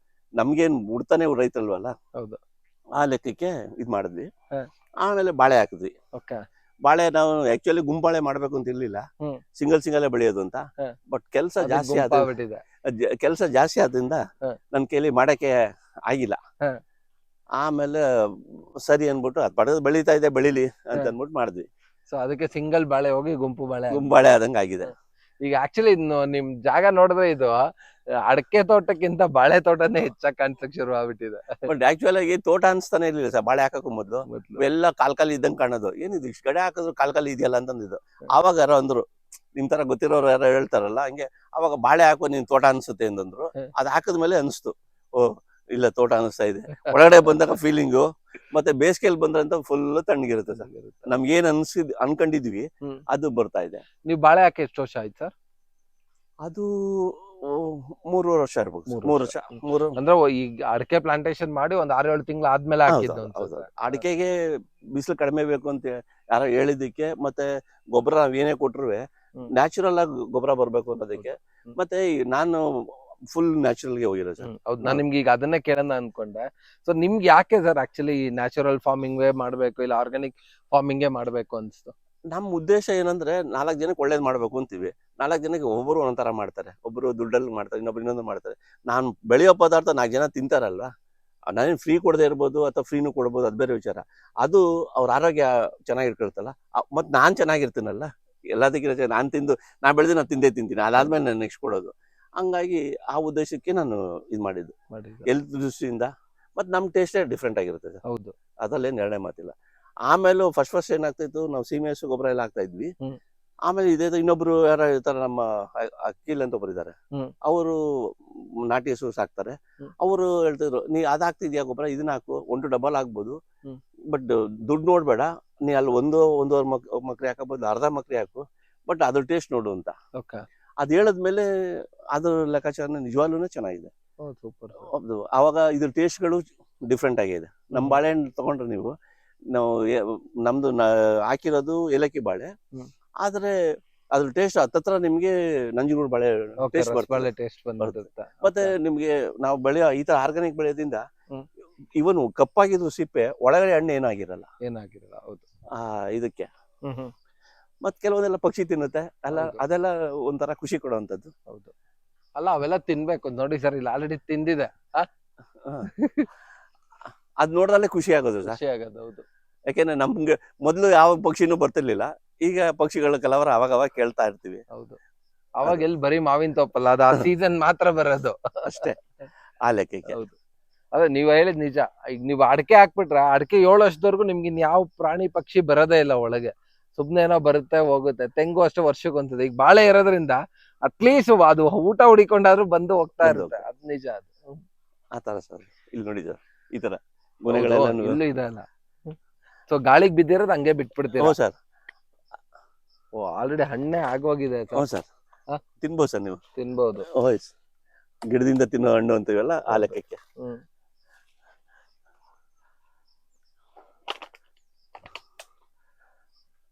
ನಮ್ಗೇನ್ ಉಡ್ತಾನೆ ರೈತಲ್ವಲ್ಲ, ಹೌದು. ಆ ಲೆಕ್ಕಕ್ಕೆ ಇದ್ ಮಾಡಿದ್ವಿ. ಹಾ. ಆಮೇಲೆ ಬಾಳೆ ಹಾಕಿದ್ವಿ. Okay. ಬಾಳೆ ನಾವು ಆಕ್ಚುಲಿ ಗುಂಬಾಳೆ ಮಾಡ್ಬೇಕು ಅಂತ ಇರ್ಲಿಲ್ಲ, ಹ್ಮ್. ಸಿಂಗಲ್ ಬೆಳೆಯೋದು ಅಂತ. ಹಾ. ಬಟ್ ಕೆಲಸ ಅದು ಜಾಸ್ತಿ ಗುಂಪಾಗ್ಬಿಟ್ಟಿದೆ. ಕೆಲಸ ಜಾಸ್ತಿ ಆದ್ರಿಂದ ಹಾ. ನನ್ನ ಕೈಲಿ ಮಾಡಕ್ಕೆ ಆಗಿಲ್ಲ. ಹಾ. ಆಮೇಲೆ ಸರಿ ಅನ್ಬಿಟ್ಟು ಅದು ಪಡೆದು ಬೆಳೀತಾ ಇದೆ, ಬೆಳಿಲಿ ಅಂತ ಹಾ. ಅನ್ಬಿಟ್ಟು ಮಾಡಿದ್ವಿ. ಸೊ ಅದಕ್ಕೆ ಸಿಂಗಲ್ ಬಾಳೆ ಹೋಗಿ ಗುಂಪು ಬಾಳೆ ಆಗಿದೆ. ಗುಂಬಾಳೆ ಆದಂಗೆ ಆಗಿದೆ. ಈಗ ಆಕ್ಚುಲಿ ನಿಮ್ ಜಾಗ ನೋಡಿದ್ರೆ ಇದು ಅಡಕೆ ತೋಟಕ್ಕಿಂತ ಬಾಳೆ ತೋಟನೇ ಹೆಚ್ಚಾಗಿ ಕಾಣಿಸಕ್ ಶುರು ಆಗ್ಬಿಟ್ಟಿದೆ. ಬಟ್ ಆಕ್ಚುಲ್ ಆಗಿ ತೋಟ ಅನ್ಸ್ತಾನೆ ಇರ್ಲಿಲ್ಲ ಸರ್, ಬಾಳೆ ಹಾಕಕ್ಕೂ ಮೊದ್ಲು ಮೊದ್ಲು. ಎಲ್ಲ ಕಾಲ್ಕಾಲಿ ಇದ್ದಂಗೆ ಕಾಣೋದು, ಏನಿದು ಇಷ್ಟು ಕಡೆ ಹಾಕಿದ್ರು ಕಾಲ್ಕಾಲಿ ಇದೆಯಲ್ಲ ಅಂತಂದಿದ್ದು. ಆವಾಗ ಯಾರೋ ಅಂದ್ರು, ನಿಮ್ ತರ ಗೊತ್ತಿರೋರು ಯಾರೋ ಹೇಳ್ತಾರಲ್ಲ ಹಂಗೆ, ಅವಾಗ ಬಾಳೆ ಹಾಕೋ ನಿನ್ ತೋಟ ಅನ್ಸುತ್ತೆ ಅಂತಂದ್ರು. ಅದ್ ಹಾಕಿದ್ಮೇಲೆ ಅನಿಸ್ತು, ಓ ಇಲ್ಲ ತೋಟ ಅನಿಸ್ತಾ ಇದೆ. ಒಳಗಡೆ ಬಂದಾಗ ಫೀಲಿಂಗು, ಮತ್ತೆ ಬೇಸಿಗೆಯಲ್ಲಿ ಬಂದ್ರಂತ ಫುಲ್ ತಣ್ಣಗಿರುತ್ತೆ ಸರ್. ನಮ್ಗೇನ್ ಅನ್ಕೊಂಡಿದ್ವಿ ಹ್ಮ್. ಅದು ಬರ್ತಾ ಇದೆ. ನೀವು ಬಾಳೆ ಹಾಕಿ ಎಷ್ಟು ವರ್ಷ ಆಯ್ತು ಸರ್? ಅದು 3 ವರ್ಷ ಇರ್ಬೋದು. 3 ವರ್ಷ. ಅಂದ್ರೆ ಈಗ ಅಡಕೆ ಪ್ಲಾಂಟೇಶನ್ ಮಾಡಿ ಒಂದ್ 6-7 ತಿಂಗಳು ಆದ್ಮೇಲೆ ಹಾಕಿದ್ದು ಅನ್ಸುತ್ತೆ. ಅಡಿಕೆಗೆ ಬಿಸಿಲು ಕಡಿಮೆ ಬೇಕು ಅಂತ ಯಾರೋ ಹೇಳಿದ್ದಕ್ಕೆ, ಮತ್ತೆ ಗೊಬ್ಬರ ನಾವ್ ಏನೇ ಕೊಟ್ರು ನ್ಯಾಚುರಲ್ ಆಗಿ ಗೊಬ್ಬರ ಬರ್ಬೇಕು ಅನ್ನೋದಕ್ಕೆ, ಮತ್ತೆ ನಾನು ಫುಲ್ ನ್ಯಾಚುರಲ್ ಗೆ ಹೋಗಿರೋ ಸರ್. ಹೌದು, ನಾನು ನಿಮ್ಗೆ ಈಗ ಅದನ್ನೇ ಕೇಳೋಣ ಅನ್ಕೊಂಡೆ. ಸೊ ನಿಮ್ಗೆ ಯಾಕೆ ಸರ್ ಆಕ್ಚುಲಿ ನ್ಯಾಚುರಲ್ ಫಾರ್ಮಿಂಗ್ ಮಾಡ್ಬೇಕು ಇಲ್ಲ ಆರ್ಗಾನಿಕ್ ಫಾರ್ಮಿಂಗ್ ಮಾಡ್ಬೇಕು ಅನ್ಸ್ತು? ನಮ್ಮ ಉದ್ದೇಶ ಏನಂದ್ರೆ 4 ಜನಕ್ಕೆ ಒಳ್ಳೇದ್ ಮಾಡ್ಬೇಕು ಅಂತೀವಿ. 4 ಜನಕ್ಕೆ ಒಬ್ಬರು ಒಂಥರ ಮಾಡ್ತಾರೆ, ಒಬ್ರು ದುಡ್ಡಲ್ಲಿ ಮಾಡ್ತಾರೆ, ಇನ್ನೊಬ್ರು ಇನ್ನೊಂದು ಮಾಡ್ತಾರೆ. ನಾನು ಬೆಳೆಯೋ ಪದಾರ್ಥ 4 ಜನ ತಿಂತಾರಲ್ವಾ, ನಾನೇನು ಫ್ರೀ ಕೊಡದೆ ಇರ್ಬೋದು ಅಥವಾ ಫ್ರೀನು ಕೊಡ್ಬೋದು, ಅದು ಬೇರೆ ವಿಚಾರ. ಅದು ಅವ್ರ ಆರೋಗ್ಯ ಚೆನ್ನಾಗಿರ್ಕೊಳ್ತಲ್ಲ, ಮತ್ತೆ ನಾನ್ ಚೆನ್ನಾಗಿರ್ತೀನಲ್ಲ, ಎಲ್ಲದಕ್ಕಿಂತ ನಾನ್ ತಿಂದು ನಾ ಬೆಳೆದು ನಾನು ತಿಂತೀನಿ, ಅದಾದ್ಮೇಲೆ ನಾನು ನೆಕ್ಸ್ಟ್ ಕೊಡೋದು. ಹಂಗಾಗಿ ಆ ಉದ್ದೇಶಕ್ಕೆ ನಾನು ಇದು ಮಾಡಿದ್ದು, ಹೆಲ್ತ್ ದೃಷ್ಟಿಯಿಂದ. ಮತ್ತೆ ನಮ್ ಟೇಸ್ಟೇ ಡಿಫ್ರೆಂಟ್ ಆಗಿರುತ್ತೆ ಸರ್. ಹೌದು, ಅದ್ರಲ್ಲೇನು ಎರಡನೇ ಮಾತಿಲ್ಲ. ಆಮೇಲೆ ಫಸ್ಟ್ ಏನಾಗ್ತಿತ್ತು, ನಾವು ಸೀಮೆ ಹಸು ಗೊಬ್ಬರ ಎಲ್ಲ ಹಾಕ್ತಾ ಇದ್ವಿ. ಆಮೇಲೆ ಇದೇ ಇನ್ನೊಬ್ರು ಯಾರು ಇರ್ತಾರೆ, ನಮ್ಮ ಅಖಿಲ್ ಅಂತ ಒಬ್ರು ಇದಾರೆ, ಅವರು ನಾಟಿ ಹಸು ಸಾಕ್ತಾರೆ. ಅವರು ಹೇಳ್ತಿದ್ರು, ನೀ ಅದ್ ಹಾಕ್ತಿದ್ಯಾ ಗೊಬ್ಬರ, ಇದನ್ನ ಹಾಕು, 1 ಡಬಲ್ ಆಗ್ಬೋದು, ಬಟ್ ದುಡ್ಡು ನೋಡ್ಬೇಡ, ನೀ ಅಲ್ಲಿ 1-1.5 ಮಕ್ರಿ ಹಾಕಬಹುದು, ಅರ್ಧ ಮಕ್ರಿ ಹಾಕು, ಬಟ್ ಅದ್ರ ಟೇಸ್ಟ್ ನೋಡು ಅಂತ. ಅದ್ ಹೇಳದ್ಮೇಲೆ ಅದ್ರ ಲೆಕ್ಕಾಚಾರ ನಿಜವಾಗ್ಲೂ ಚೆನ್ನಾಗಿದೆ. ಹೌದು, ಅವಾಗ ಇದ್ರ ಟೇಸ್ಟ್ಗಳು ಡಿಫ್ರೆಂಟ್ ಆಗಿದೆ. ನಮ್ ಬಾಳೆಹಣ್ಣು ತಗೊಂಡ್ರೆ ನೀವು, ನಾವು ನಮ್ದು ಹಾಕಿರೋದು ಏಲಕ್ಕಿ ಬಾಳೆ, ಆದ್ರೆ ಅದ್ರ ಟೇಸ್ಟ್ ಹತ್ತತ್ರ ನಿಮ್ಗೆ ನಂಜನಗೂಡು ಬಾಳೆ ಟೇಸ್ಟ್ ಬರುತ್ತೆ. ಮತ್ತೆ ನಿಮ್ಗೆ ನಾವು ಬೆಳೆಯೋ ಈ ತರ ಆರ್ಗಾನಿಕ್ ಬೆಳೆಯೋದ್ರಿಂದ ಇವನು ಕಪ್ಪಾಗಿದ್ದು ಸಿಪ್ಪೆ ಒಳಗಡೆ ಹಣ್ಣು ಏನಾಗಿರಲ್ಲ. ಹೌದು, ಇದಕ್ಕೆ ಮತ್ ಕೆಲವೊಂದೆಲ್ಲ ಪಕ್ಷಿ ತಿನ್ನುತ್ತೆ ಅಲ್ಲ, ಅದೆಲ್ಲ ಒಂಥರ ಖುಷಿ ಕೊಡುವಂತದ್ದು. ಹೌದು, ಅಲ್ಲ ಅವೆಲ್ಲ ತಿನ್ಬೇಕು ನೋಡಿ ಸರ್, ಇಲ್ಲಿ ಆಲ್ರೆಡಿ ತಿಂದಿದೆ, ಅದ್ ನೋಡ್ದಲ್ಲೇ ಖುಷಿ ಆಗೋದು ಸರ್. ಹೌದು, ಯಾಕೆಂದ್ರೆ ನಮ್ಗೆ ಮೊದ್ಲು ಯಾವ ಪಕ್ಷಿನೂ ಬರ್ತಿರ್ಲಿಲ್ಲ, ಈಗ ಪಕ್ಷಿಗಳ ಕಲವರ ಅವಾಗ ಕೇಳ್ತಾ ಇರ್ತೀವಿ. ಹೌದು, ಅವಾಗ ಎಲ್ಲಿ ಬರೀ ಮಾವಿನ ತೋಪಲ್ಲ, ಅದು ಆ ಸೀಸನ್ ಮಾತ್ರ ಬರೋದು ಅಷ್ಟೇ, ಆ ಲೆಕ್ಕಕ್ಕೆ. ಹೌದು, ಅದೇ ನೀವ್ ಹೇಳಿದ್ ನಿಜ. ಈಗ ನೀವು ಅಡಕೆ ಹಾಕ್ಬಿಟ್ರೆ ಅಡಕೆ 7 ವರ್ಷದವರೆಗೂ ನಿಮ್ಗೆ ಯಾವ ಪ್ರಾಣಿ ಪಕ್ಷಿ ಬರೋದೇ ಇಲ್ಲ ಒಳಗೆ, ಸುಮ್ನೆ ಏನೋ ಬರುತ್ತೆ ಹೋಗುತ್ತೆ. ತೆಂಗು ಅಷ್ಟೇ ವರ್ಷಕ್ಕೆ ಒಂದ್ಸತಿ. ಈಗ ಬಾಳೆ ಇರೋದ್ರಿಂದ ಅಟ್ಲೀಸ್ಟ್ ಅದು ಊಟ ಹುಡಿಕೊಂಡಾದ್ರೂ ಬಂದು ಹೋಗ್ತಾ ಇರುತ್ತೆ, ಅದ್ ನಿಜ. ಅದು ಆ ತರ ಸರ್, ಇಲ್ಲಿ ನೋಡಿ ಸರ್, ಈ ತರ ಇಲ್ಲೂ ಇದೆ ಅಲ್ಲ. ಸೊ ಗಾಳಿಗೆ ಬಿದ್ದಿರೋದು ಹಂಗೆ ಬಿಟ್ಬಿಡ್ತೀವಿ ಸರ್. ಓ, ಆಲ್ರೆಡಿ ಹಣ್ಣೆ ಆಗೋಗಿದೆ ಸರ್. ತಿನ್ಬೋದು ಸರ್, ನೀವು ತಿನ್ಬಹುದು. ಗಿಡದಿಂದ ತಿನ್ನೋ ಹಣ್ಣು ಅಂತೀವಲ್ಲ, ಆ ಲೆಕ್ಕಕ್ಕೆ.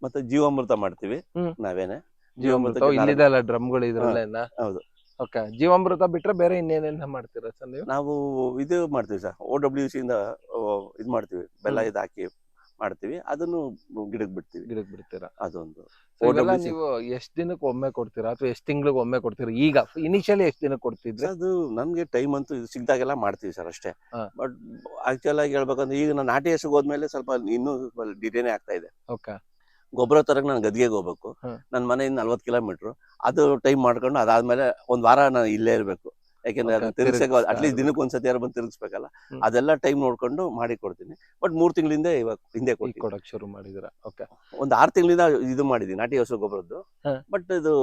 ಮತ್ತೆ ಜೀವಾಮೃತ ಮಾಡ್ತೀವಿ ನಾವೇನೆ. ಜೀವಾಮೃತ ಇಲ್ಲಿದೆ ಅಲ್ಲ ಡ್ರಮ್ಗಳು, ಇದ್ರಲ್ಲೇನ? ಹೌದು. ಓಕೆ, ಜೀವಾಮೃತ ಬಿಟ್ರೆ ಬೇರೆ ಇನ್ನೇನೇನ ಮಾಡ್ತೀರಾ ಸರ್ ನೀವು? ನಾವು ಇದು ಮಾಡ್ತೀವಿ ಸರ್, OWC ಇಂದ ಇದು ಮಾಡ್ತೀವಿ, ಬೆಲ್ಲ ಇದು ಹಾಕಿ ಮಾಡ್ತೀವಿ, ಅದನ್ನು ಗಿಡಕ್ಕೆ ಬಿಡ್ತೀರಾ. ಅದೊಂದು ನೀವು ಎಷ್ಟ್ ದಿನಕ್ಕೆ ಒಮ್ಮೆ ಕೊಡ್ತೀರಾ ಅಥವಾ ಎಷ್ಟ್ ತಿಂಗಳಿಗೆ ಒಮ್ಮೆ ಕೊಡ್ತೀರಾ? ಈಗ ಇನಿಷಿಯಲಿ ಎಷ್ಟ್ ದಿನಕ್ಕೆ ಕೊಡ್ತಿದ್ರೆ? ಅದು ನಮ್ಗೆ ಟೈಮ್ ಅಂತೂ ಸಿಗ್ದಾಗೆಲ್ಲ ಮಾಡ್ತೀವಿ ಸರ್ ಅಷ್ಟೇ. ಬಟ್ ಆಕ್ಚುಲ್ ಆಗಿ ಹೇಳ್ಬೇಕಂದ್ರೆ ಈಗ ನಾನು ನಾಟಿ ಹಸುಗೆ ಹೋದ್ಮೇಲೆ ಸ್ವಲ್ಪ ಇನ್ನೂ ಡಿಲೇನೇ ಆಗ್ತಾ ಇದೆ. ಗೊಬ್ಬರ ತರಕ್ ನಾನು ಗದ್ಗೆಗೆ ಹೋಗ್ಬೇಕು, ನನ್ನ ಮನೆಯಿಂದ 40 ಕಿಲೋಮೀಟರ್, ಅದು ಟೈಮ್ ಮಾಡ್ಕೊಂಡು ಅದಾದ್ಮೇಲೆ 1 ವಾರ ನಾನು ಇಲ್ಲೇ ಇರ್ಬೇಕು. ಯಾಕೆಂದ್ರೆ Okay, ಅದು ತಿರ್ಗ್ಸಕ್ಕೆ ತಿರ್ಗಿಸ್ತಾ ಅಟ್ಲೀಸ್ಟ್ ಇರ್ಬೇಕು. ದಿನಕ್ಕೆ ಒಂದ್ಸತಿ ಯಾರು ಬಂದು ತಿರ್ಗಿಸ್ಬೇಕಲ್ಲ. ಹ್ಮ್. ಅದೆಲ್ಲ ಟೈಮ್ ನೋಡ್ಕೊಂಡು ಮಾಡಿ ಕೊಡ್ತೀನಿ. ಬಟ್ 3 ತಿಂಗಳಿಂದ ಇವಾಗ ಹಿಂದೆ ಈಗ ಕೊಡ್ತೀನಿ. ಕೊಡಕ್ ಶುರು ಮಾಡಿದ್ರ. ಓಕೆ. ಒಂದು 6 ತಿಂಗಳಿಂದ ಇದು ಮಾಡಿದ್ದೀನಿ ನಾಟಿ ಹಸು ಗೊಬ್ಬರದ್ದು. ಹ. ಬಟ್ ಇದು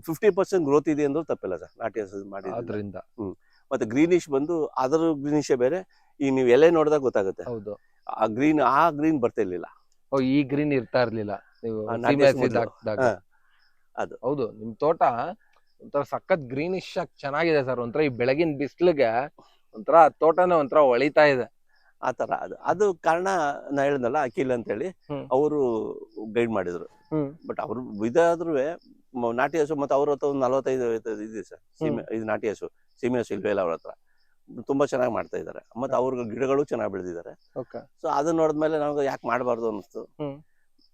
50% ಗ್ರೋತ್ ಇದೆ ಅಂದ್ರೂ ತಪ್ಪಿಲ್ಲ ಸರ್ ನಾಟಿ ಹಸು ಮಾಡಿದ್ರಿಂದ. ಅದ್ರಿಂದ ಮತ್ತೆ ಗ್ರೀನಿಶ್ ಬಂದು ಅದರ ಗ್ರೀನಿಶೇ ಬೇರೆ. ಈ ನೀವು ಎಲೆ ನೋಡಿದಾಗ ಗೊತ್ತಾಗುತ್ತೆ. ಹೌದು. ಆ ಗ್ರೀನ್ ಬರ್ತಾ ಇರ್ಲಿಲ್ಲ. ಓ, ಈ ಗ್ರೀನ್ ಇರ್ತಾ ಇರ್ಲಿಲ್ಲ ನೀವು ಆ ನಾಟಿ ಸೀಮೆ ಹಸು ಹಸಿದ್ ಮೊದ್ಲು. ಹಾಕ್ದಾಗ. ಹ. ಅದು. ಹೌದು, ನಿಮ್ ತೋಟ ಒಂಥರ ಸಖತ್ ಗ್ರೀನಿಶ್ ಆಗಿ ಚೆನ್ನಾಗಿದೆ ಸರ್. ಒಂಥರ ಈ ಬೆಳಗಿನ ಬಿಸ್ಲಿಗೆ ಒಂಥರ ತೋಟನೇ ಒಂಥರ ಹೊಳಿತಾ ಇದೆ. ಆ ತರ ಅದು ಕಾರಣ ನಾ ಹೇಳಿದ್ನಲ್ಲ ಅಖಿಲ್ ಅಂತ ಹೇಳಿ, ಹ್ಮ್. ಅವರು ಗೈಡ್ ಮಾಡಿದ್ರು. ಹ್ಮ್. ಬಟ್ ಅವ್ರು ಇದಾದ್ರೂ ನಾಟಿ ಹಸು ಮತ್ತೆ ಅವ್ರ ಹತ್ರ ಒಂದು 45 ಇದೆ ಸರ್. ಇದು ನಾಟಿ ಹಸು ಸೀಮೆ ಹಸು ಇಲ್ವೇ ಇಲ್ಲ ಅವ್ರ ಹತ್ರ. ತುಂಬಾ ಚೆನ್ನಾಗಿ ಮಾಡ್ತಾ ಇದ್ದಾರೆ. ಮತ್ತೆ ಅವ್ರ ಗಿಡಗಳು ಚೆನ್ನಾಗಿ ಬೆಳೆದಿದ್ದಾರೆ. ಓಕೆ. ಸೊ ಅದನ್ನ ನೋಡಿದ್ಮೇಲೆ ನಮ್ಗೆ ಯಾಕೆ ಮಾಡಬಾರ್ದು ಅನ್ನಿಸ್ತು. ಹ್ಮ್.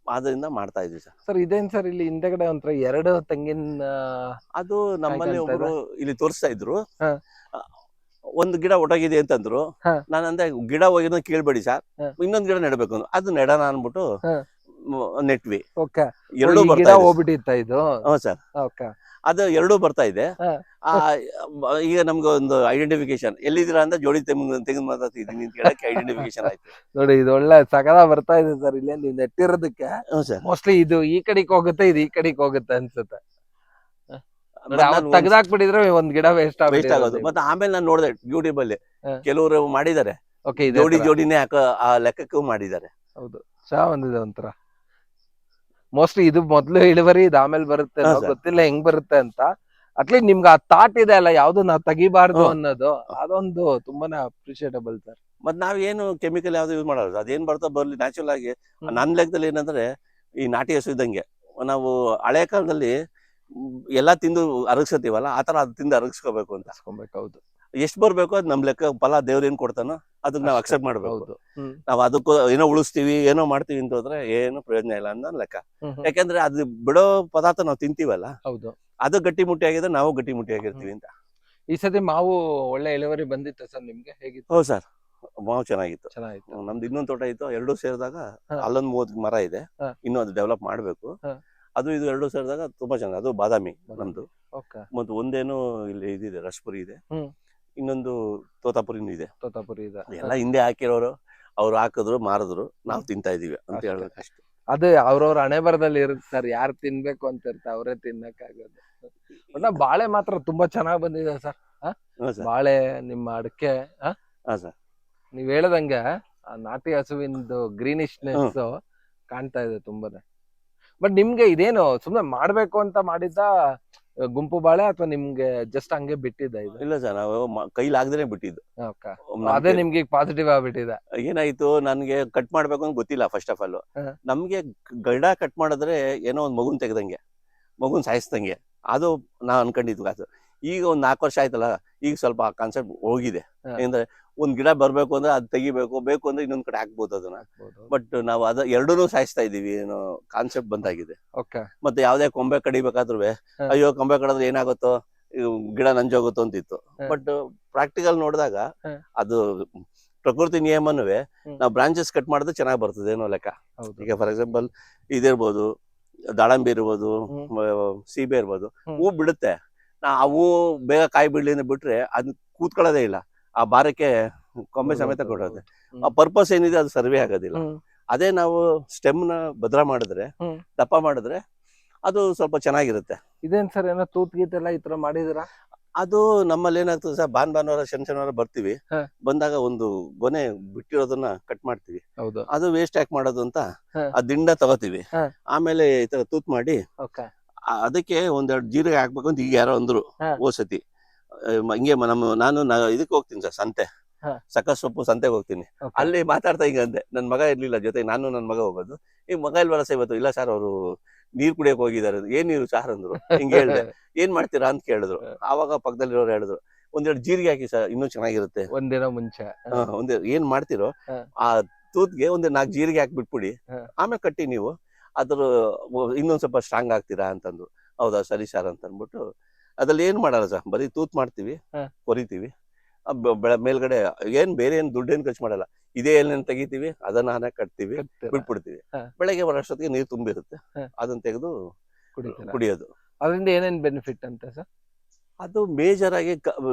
ಅದರಿಂದ ಮಾಡ್ತಾ ಇದ್ವಿ ಸರ್. ಸರ್ ಇದೇನ್ ಸರ್ ಇಲ್ಲಿ ಹಿಂದೆಗಡೆ ಒಂಥರ 2 ತೆಂಗಿನ ಅದು ನಮ್ಮಲ್ಲಿ ಕಾಣ್ತಾ ಒಬ್ರು ಇಲ್ಲಿ ತೋರಿಸ್ತಾ ಇದ್ರು. ಹ. ಒಂದು ಗಿಡ ಒಟಗಿದೆ ಅಂತಂದ್ರು. ಹ. ನಾನು ಅಂದೆ ಗಿಡ ಹೋಗಿದ್ ಕೇಳ್ಬೇಡಿ ಸರ್, ಹ. ಇನ್ನೊಂದು ಗಿಡ ನೆಡ್ಬೇಕು ಅಂದ್ರು. ಅದು ನೆಡೋಣ ಅನ್ಬಿಟ್ಟು ಹ. ನೆಟ್ವಿ. ಓಕೆ. ಎರಡೂ ಗಿಡ ಬರ್ತಾ ಇದೆ. ಹೋಗ್ಬಿಟ್ಟಿತ್ತ ಇದು? ಹ್ಮ್ ಸರ್. ಓಕೆ. ಅದು ಎರಡೂ ಬರ್ತಾ ಇದೆ. ಹ. ಆ ಈಗ ನಮ್ಗೆ ಒಂದು ಐಡೆಂಟಿಫಿಕೇಶನ್ ಎಲ್ಲಿದ್ದೀರಾ ಅಂತ ಜೋಡಿ ತೆಂಗಿನ ಮಾತಾಡ್ತಿದ್ದೀನಿ ಅಂತ ಹೇಳಕ್ಕೆ ಐಡೆಂಟಿಫಿಕೇಶನ್ ಆಯ್ತು. ನೋಡಿ, ಇದು ಒಳ್ಳೆ ಸಗದ ಬರ್ತಾ ಇದೆ ಸರ್. ಇಲ್ಲೇ ನೀವು ನೆಟ್ಟಿರೋದಕ್ಕೆ ಹ್ಮ್ ಸರ್. ಮೋಸ್ಟ್ಲಿ ಇದು ಈ ಕಡೆಗೆ ಹೋಗುತ್ತೆ, ಇದು ಈ ಕಡೆಗೆ ಹೋಗುತ್ತೆ ಅನ್ಸುತ್ತೆ. ನೋಡಿ, ಮತ್ತೆ ಅವತ್ ನಾನು ತೆಗ್ದಾಕ್ಬಿಟ್ಟಿದ್ರೆ ಒಂದ್ ಗಿಡ ವೇಸ್ಟ್ ವೇಸ್ಟ್ ಆಗೋದು. ಮತ್ತೆ ಆಮೇಲೆ ನಾನು ನೋಡಿದೆ ಯೂಟ್ಯೂಬ್ ಅಲ್ಲಿ ಹ. ಕೆಲವರು ಮಾಡಿದ್ದಾರೆ. ಓಕೆ, ಇದೇ ತರ. ಜೋಡಿನೇ ಹಾಕೋ ಆ ಲೆಕ್ಕಕ್ಕೂ ಮಾಡಿದ್ದಾರೆ. ಹೌದು, ಚೆನ್ನಾಗ್ ಬಂದಿದೆ ಒಂಥರ. ಮೋಸ್ಟ್ಲಿ ಇದು ಮೊದ್ಲು ಇಳುವರಿ, ಇದು ಆಮೇಲೆ ಬರುತ್ತೆ ಹಾ, ಅನ್ನೋ ಸರ್. ಗೊತ್ತಿಲ್ಲ ಹೆಂಗ್ ಬರುತ್ತೆ ಅಂತ. ಅಟ್ಲೀಸ್ಟ್ ನಿಮ್ಗೆ ಆ ಥಾಟ್ ಇದೆ ಅಲ್ಲ, ಯಾವ್ದು ನಾವು ತೆಗಿಬಾರ್ದು ಹ್ಮ್. ಅನ್ನೋದು, ಅದೊಂದು ತುಂಬಾನೇ ಅಪ್ರಿಶಿಯೇಟಬಲ್ ಸರ್. ಮತ್ತೆ ನಾವ್ ಏನು ಕೆಮಿಕಲ್ ಯಾವ್ದು ಯೂಸ್ ಮಾಡೋದು, ಅದೇನ್ ಬರ್ತಾ ಬರ್ಲಿ ನ್ಯಾಚುರಲ್ ಆಗಿ. ಹ್ಮ್. ನನ್ನ ಲೆಕ್ಕದಲ್ಲಿ ಏನಂದ್ರೆ ಈ ನಾಟಿ ಹಸು ಇದ್ದಂಗೆ. ನಾವು ಹಳೆ ಕಾಲದಲ್ಲಿ ಎಲ್ಲಾ ತಿಂದು ಅರಗಿಸ್ತೀವಲ್ಲ, ಆ ತರ ಅದು ತಿಂದು ಅರಗಿಸ್ಕೋಬೇಕು ಅಂತ. ಹೌದು. ಎಷ್ಟು ಬರ್ಬೇಕು ಅದು ನಮ್ ಲೆಕ್ಕ ಫಲ ದೇವ್ರ ಏನ್ ಕೊಡ್ತಾನೋ ಅದನ್ನ ನಾವು ಅಷ್ಟೇ. ಅಕ್ಸೆಪ್ಟ್ ಮಾಡ್ಬೇಕು. ಹೌದು. ಹ್ಮ್. ನಾವು ಅದಕ್ಕೂ ಏನೋ ಉಳಿಸ್ತೀವಿ ಏನೋ ಮಾಡ್ತೀವಿ ಅಂತ ಹೋದ್ರೆ ಏನು ಪ್ರಯೋಜನ ಇಲ್ಲ ಅಂತ ನನ್ ಲೆಕ್ಕ. ಹ್ಮ್. ಹ್ಮ್. ಯಾಕೆಂದ್ರೆ ಅದು ಬಿಡೋ ಪದಾರ್ಥ ನಾವು ತಿಂತೀವಲ್ಲ, ಹೌದು. ಅದು ಗಟ್ಟಿ ಮುಟ್ಟಿ ಆಗಿದ್ರೆ ನಾವು ಗಟ್ಟಿ ಮುಟ್ಟಿ ಆಗಿರ್ತೀವಿ ಅಂತ. ಈ ಸತಿ ಮಾವು ಒಳ್ಳೆ ಇಳುವರಿ ಬಂದಿತ್ತ ಸರ್ ನಿಮ್ಗೆ? ಹೇಗಿತ್ತು? ಹೌದು ಸರ್, ಮಾವು ಚೆನ್ನಾಗಿತ್ತು. ಚೆನ್ನಾಗಿತ್ತು. ನಮ್ದು ಇನ್ನೊಂದು ತೋಟ ಇತ್ತು, ಎರಡೂ ಸೇರಿದಾಗ ಹ. ಅಲ್ಲೊಂದು 30 ಮರ ಇದೆ. ಹ. ಇನ್ನು ಅದು ಡೆವಲಪ್ ಮಾಡಬೇಕು. ಹ. ಅದು ಇದು ಎರಡೂ ಸೇರಿದಾಗ ತುಂಬಾ ಚೆನ್ನಾಗಿ. ಅದು ಬಾದಾಮಿ ನಮ್ದು. ಓಕೆ. ಮತ್ತು ಒಂದೇನು ಇಲ್ಲಿ ಇದಿದೆ, ರಸಪುರಿ ಇದೆ. ಹ್ಮ್. ಇನ್ನೊಂದು ತೋತಾಪುರಿನೂ ಇದೆ. ತೋತಾಪುರಿ ಇದೆ. ಎಲ್ಲ ಹಿಂದೆ ಹಾಕಿರೋರು, ಅವ್ರು ಹಾಕಿದ್ರು ಮಾರಿದ್ರು, ನಾವು ತಿಂತಾ ಇದೀವಿ ಅಂತ ಅಷ್ಟೇ. ಹೇಳ್ಬೇಕು ಅಷ್ಟೇ. ಅದು ಅವ್ರವ್ರ ಹಣೆ ಬರದಲ್ಲಿ ಇರುತ್ತೆ ಸರ್, ಯಾರು ತಿನ್ಬೇಕು ಅಂತ ಇರ್ತಾರೆ ಅವರೇ ತಿನ್ನಕ್ಕಾಗೋದು. ಬಾಳೆ ಮಾತ್ರ ತುಂಬಾ ಚೆನ್ನಾಗ್ ಬಂದಿದೆ ಸರ್. ಹ್ಞೂ ಸರ್. ಬಾಳೆ, ನಿಮ್ಮ ಅಡಿಕೆ, ಹಾಂ ಸರ್. ನೀವ್ ಹೇಳ್ದಂಗೆ ಆ ನಾಟಿ ಹಸುವಿಂದು ಗ್ರೀನಿಶ್ನೆಸ್ ಕಾಣ್ತಾ ಇದೆ ತುಂಬಾನೇ. ಬಟ್ ನಿಮ್ಗೆ ಇದೇನು ಸುಮ್ನೆ ಮಾಡ್ಬೇಕು ಅಂತ ಮಾಡಿದ್ದ ಗುಂಪು ಬಾಳೆ, ಅಥವಾ ನಿಮ್ಗೆ ಜಸ್ಟ್ ಹಂಗೆ ಬಿಟ್ಟಿದ್ದ ಇದು? ಇಲ್ಲ ಸರ್, ನಾವು ಕೈಲಾಗ್ದೇನೆ ಬಿಟ್ಟಿದ್ದು. Okay. ಅದೇ ನಿಮ್ಗೆ ಪಾಸಿಟಿವ್ ಆಗ್ಬಿಟ್ಟಿದೆ. ಏನಾಯ್ತು, ನನ್ಗೆ ಕಟ್ ಮಾಡ್ಬೇಕು ಅಂತ ಗೊತ್ತಿಲ್ಲ ಫಸ್ಟ್ ಆಫ್ ಆಲ್. ಹ. ನಮ್ಗೆ ಗಿಡ ಕಟ್ ಮಾಡಿದ್ರೆ ಏನೋ ಒಂದು ಮಗುನ್ ತೆಗ್ದಂಗೆ, ಮಗುನ್ ಸಾಯಿಸ್ದಂಗೆ ಅದು ನಾವ್ ಅನ್ಕೊಂಡಿದ್ವಿ. ಅದು ಈಗ ಒಂದ್ 4 ವರ್ಷ ಆಯ್ತಲ್ಲ, ಈಗ ಸ್ವಲ್ಪ ಕಾನ್ಸೆಪ್ಟ್ ಹೋಗಿದೆ. ಹ. ಅಂದ್ರೆ ಒಂದ್ ಗಿಡ ಬರ್ಬೇಕು ಅಂದ್ರೆ ಅದ್ ತೆಗಿಬೇಕು, ಬೇಕು ಅಂದ್ರೆ ಇನ್ನೊಂದ್ ಕಡೆ ಹಾಕ್ಬೋದು ಅದನ್ನ. ಬಟ್ ನಾವು ಅದ ಎರಡನ್ನೂ ಸಾಯಿಸ್ತಾ ಇದೀವಿ ಏನೋ ಕಾನ್ಸೆಪ್ಟ್ ಬಂದಾಗಿದೆ. ಓಕೆ. ಮತ್ತೆ ಯಾವ್ದೇ ಕೊಂಬೆ ಕಡಿಬೇಕಾದ್ರೂ ಅಯ್ಯೋ ಕೊಂಬೆ ಕಡಿದ್ರೆ ಏನಾಗುತ್ತೋ, ಗಿಡ ನಂಜೋಗುತ್ತೋ ಅಂತಿತ್ತು. ಬಟ್ ಪ್ರಾಕ್ಟಿಕಲ್ ನೋಡಿದಾಗ ಅದು ಪ್ರಕೃತಿ ನಿಯಮನುವೆ ನಾವು ಬ್ರಾಂಚಸ್ ಕಟ್ ಮಾಡಿದ್ರೆ ಚೆನ್ನಾಗಿ ಬರ್ತದೆ ಏನೋ ಲೆಕ್ಕ. ಈಗ ಫಾರ್ ಎಕ್ಸಾಂಪಲ್ ಇದಿರ್ಬೋದು, ದಾಳಂಬಿ ಇರ್ಬೋದು, ಸೀಬೆ ಇರ್ಬೋದು, ಹೂ ಬಿಡುತ್ತೆ. ಆ ಹೂ ಬೇಗ ಕಾಯಿ ಬಿಡ್ಲಿ ಅಂತ ಬಿಟ್ರೆ ಅದ್ ಕೂತ್ಕೊಳ್ಳೋದೇ ಇಲ್ಲ, ಆ ಭಾರಕ್ಕೆ ಕೊಂಬೆ ಸಮೇತ ಕೊಡೋದೆ. ಆ ಪರ್ಪಸ್ ಏನಿದೆ ಅದು ಸರ್ವೆ ಆಗೋದಿಲ್ಲ. ಅದೇ ನಾವು ಸ್ಟೆಮ್ನ ಭದ್ರ ಮಾಡಿದ್ರೆ, ದಪ್ಪ ಮಾಡಿದ್ರೆ ಅದು ಸ್ವಲ್ಪ ಚೆನ್ನಾಗಿರುತ್ತೆ. ಇದೇನ್ ಸರ್, ಏನೋ ತೂತ್ ಗೀತೆಲ್ಲ ಈ ತರ ಮಾಡಿದಿರಾ? ಅದು ನಮ್ಮಲ್ಲಿ ಏನಾಗ್ತದೆ ಸರ್, ಭಾನುವಾರ ಶನಿವಾರ ಬರ್ತೀವಿ. ಬಂದಾಗ ಒಂದು ಗೊನೆ ಬಿಟ್ಟಿರೋದನ್ನ ಕಟ್ ಮಾಡ್ತೀವಿ. ಅದು ವೇಸ್ಟ್ ಯಾಕೆ ಮಾಡೋದು ಅಂತ ಆ ದಿಂಡ ತಗೋತೀವಿ. ಆಮೇಲೆ ಈ ತರ ತೂತ್ ಮಾಡಿ ಅದಕ್ಕೆ ಒಂದೆರಡು ಜೀರಿಗೆ ಹಾಕ್ಬೇಕು ಅಂತ ಈಗ ಯಾರೋ ಅಂದ್ರು ಓಸತಿ. ಹಿಂಗೆ ನಾನು ಇದಕ್ಕೆ ಹೋಗ್ತೀನಿ ಸರ್, ಸಂತೆ, ಸಕ್ಕಸ್ ಸೊಪ್ಪು ಸಂತೆಗೆ ಹೋಗ್ತೀನಿ. ಅಲ್ಲಿ ಮಾತಾಡ್ತಾ ಈಗ ಅಂದೆ, ನನ್ ಮಗ ಇರ್ಲಿಲ್ಲ ಜೊತೆ, ನಾನು ನನ್ ಮಗ ಹೋಗೋದು. ಈಗ ಮಗ ಇಲ್ವಲ್ಲ ಸರ್ ಇವತ್ತು? ಇಲ್ಲ ಸರ್, ಅವರು ನೀರ್ ಕುಡಿಯಕ್ ಹೋಗಿದ್ದಾರೆ. ಏನ್ ನೀರು ಸಾರ್ ಅಂದ್ರು. ಹಿಂಗೆ ಹೇಳ್ದೆ, ಏನ್ ಮಾಡ್ತೀರಾ ಅಂತ ಕೇಳಿದ್ರು. ಆವಾಗ ಪಕ್ಕದಲ್ಲಿರೋರು ಹೇಳಿದ್ರು, ಒಂದೆರಡು ಜೀರಿಗೆ ಹಾಕಿ ಸರ್ ಇನ್ನೂ ಚೆನ್ನಾಗಿರುತ್ತೆ. ಒಂದಿನ ಮುಂಚೆ ಏನ್ ಮಾಡ್ತಿರೋ ಆ ತೂತ್ಗೆ ಒಂದ್ 4 ಜೀರಿಗೆ ಹಾಕಿ ಬಿಟ್ಬಿಡಿ, ಆಮೇಲೆ ಕಟ್ಟಿ ನೀವು, ಅದ್ರ ಇನ್ನೊಂದ್ ಸ್ವಲ್ಪ ಸ್ಟ್ರಾಂಗ್ ಆಗ್ತೀರಾ ಅಂತಂದ್ರು. ಹೌದಾ ಸರಿ ಸರ್ ಅಂತ ಅಂದ್ಬಿಟ್ಟು ಅದ್ರಲ್ಲಿ ಏನ್ ಮಾಡಲ್ಲ ಸರ್, ಬರೀ ತೂತ್ ಮಾಡ್ತೀವಿ, ಕೊರಿತೀವಿ. ಮೇಲ್ಗಡೆ ಏನ್ ಬೇರೆ ಏನ್ ದುಡ್ಡೇನ್ ಖರ್ಚು ಮಾಡಲ್ಲ. ಇದೇ ಎಣ್ಣೆನ ತೆಗಿತೀವಿ, ಅದನ್ನ ನಾನೇ ಕಟ್ತೀವಿ, ಬಿಟ್ಬಿಡ್ತೀವಿ. ಬೆಳಗ್ಗೆ ಬರೋಷ್ಟೊತ್ತಿಗೆ ನೀರು ತುಂಬಿರುತ್ತೆ, ಅದನ್ನ ತೆಗೆದು ಕುಡಿಯೋದು. ಅದರಿಂದ ಏನೇನ್ ಬೆನಿಫಿಟ್ ಅಂತ ಸರ್? ಅದು ಮೇಜರ್ ಆಗಿ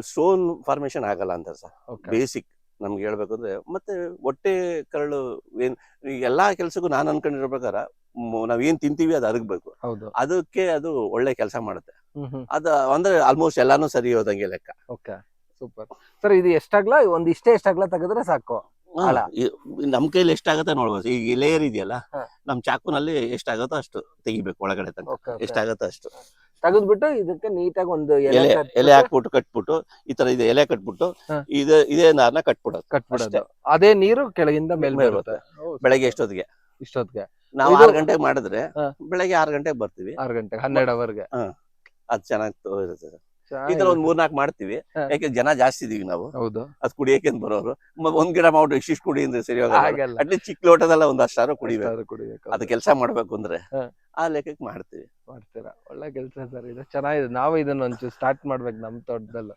ಸ್ಟೋನ್ ಫಾರ್ಮೇಶನ್ ಆಗಲ್ಲ ಅಂತಾರೆ ಸರ್. ಓಕೆ ಬೇಸಿಕ್ ನಮ್ಗೆ ಹೇಳ್ಬೇಕು ಅಂದ್ರೆ ಮತ್ತೆ ಹೊಟ್ಟೆ ಕರಳು ಏನ್ ಈ ಎಲ್ಲಾ ಕೆಲ್ಸಕ್ಕೂ ನಾನು ಅನ್ಕೊಂಡಿರೋ ಪ್ರಕಾರ ನಾವ್ ಏನ್ ತಿಂತೀವಿ ಅದು ಅರಗಬೇಕು, ಹೌದು. ಅದಕ್ಕೆ ಅದು ಒಳ್ಳೆ ಕೆಲಸ ಮಾಡುತ್ತೆ. ಹ್ಮ್ ಅದು ಅಂದ್ರೆ ಆಲ್ಮೋಸ್ಟ್ ಎಲ್ಲಾನು ಸರಿ ಹೋದಂಗೆ ಲೆಕ್ಕ. Okay super sir. ಇದು ಎಷ್ಟಾಗ್ಲಾ ಎಷ್ಟಾಗ್ಲಾ ತೆಗೆದ್ರೆ ಸಾಕು? ಆಳ? ನಮ್ ಕೈಲಿ ಎಷ್ಟಾಗತ್ತೆ ನೋಡ್ಬೋದು. ಈಗ ಲೇಯರ್ ಇದೆಯಲ್ಲ, ಹಾ. ನಮ್ ಚಾಕುನಲ್ಲಿ ಎಷ್ಟಾಗತ್ತೋ ಅಷ್ಟು ತೆಗಿಬೇಕು ಒಳಗಡೆ ತನಕ. ಓಕೆ ಎಷ್ಟಾಗತ್ತೋ ಅಷ್ಟು ತೆಗೆದ್ಬಿಟ್ಟು ಇದಕ್ಕೆ ನೀಟಾಗಿ ಒಂದು ಎಲೆ ಹಾಕ್ಬಿಟ್ಟು ಕಟ್ಬಿಟ್ಟು ಈ ತರ ಇದೆ ಎಲೆ ಕಟ್ಬಿಟ್ಟು ಹಾ. ಇದೇ ನಾರನ್ನ ಕಟ್ಬಿಡೋದು. ಕಟ್ಬಿಡೋದು. ಅದೇ ನೀರು ಕೆಳಗಿಂದ ಮೇಲೆ ಮೇಲೆ ಬರುತ್ತೆ. ಬೆಳಗ್ಗೆ ಎಷ್ಟೊತ್ತಿಗೆ ಇಷ್ಟೊತ್ತಿಗೆ ನಾವು ಇದು- 6 ಗಂಟೆಗೆ ಮಾಡಿದ್ರೆ ಹಾ. ಬೆಳಗ್ಗೆ 6 ಗಂಟೆಗೆ ಬರ್ತೀವಿ. 6 ಗಂಟೆ 12 ಅವರ್ಗೆ ಅದ್ ಚೆನ್ನಾಗಿ ಇರುತ್ತೆ ಸರ್. ಈ ತರ ಒಂದ್ 3-4 ಮಾಡ್ತೀವಿ. ಹಾ. ಯಾಕೆ ಜನ ಜಾಸ್ತಿ ಇದೀವಿ ನಾವು, ಹೌದು. ಅದ್ ಕುಡಿಯಕ್ಕೆ ಅಂತ ಬರೋರು. ಒಂದ್ ಗಿಡ ಮಾಡ್ಬಿಟ್ಟು ಇಷ್ಟಿಷ್ಟು ಕುಡಿ ಅಂದ್ರೆ ಸರಿ ಹೋಗಲ್ಲ. ಆಗಲ್ಲ. ಅಟ್ಲೀಸ್ಟ್ ಚಿಕ್ಕ ಲೋಟದಲ್ಲ ಒಂದ್ ಅಷ್ಟಾರು ಕುಡಿಬೇಕು. ಅಷ್ಟಾದ್ರೂ ಕುಡಿಬೇಕು. ಅದು ಕೆಲಸ ಮಾಡ್ಬೇಕು ಅಂದ್ರೆ ಹಾ. ಆ ಲೆಕ್ಕಕ್ಕೆ ಮಾಡ್ತೀವಿ. ಮಾಡ್ತೀರಾ? ಒಳ್ಳೆ ಕೆಲಸ ಸರ್. ಇದು ಚೆನ್ನಾಗಿದೆ. ನಾವು ಇದನ್ನ ಒಂಚೂರು ಸ್ಟಾರ್ಟ್ ಮಾಡ್ಬೇಕು ನಮ್ ತೋಟದಲ್ಲೂ.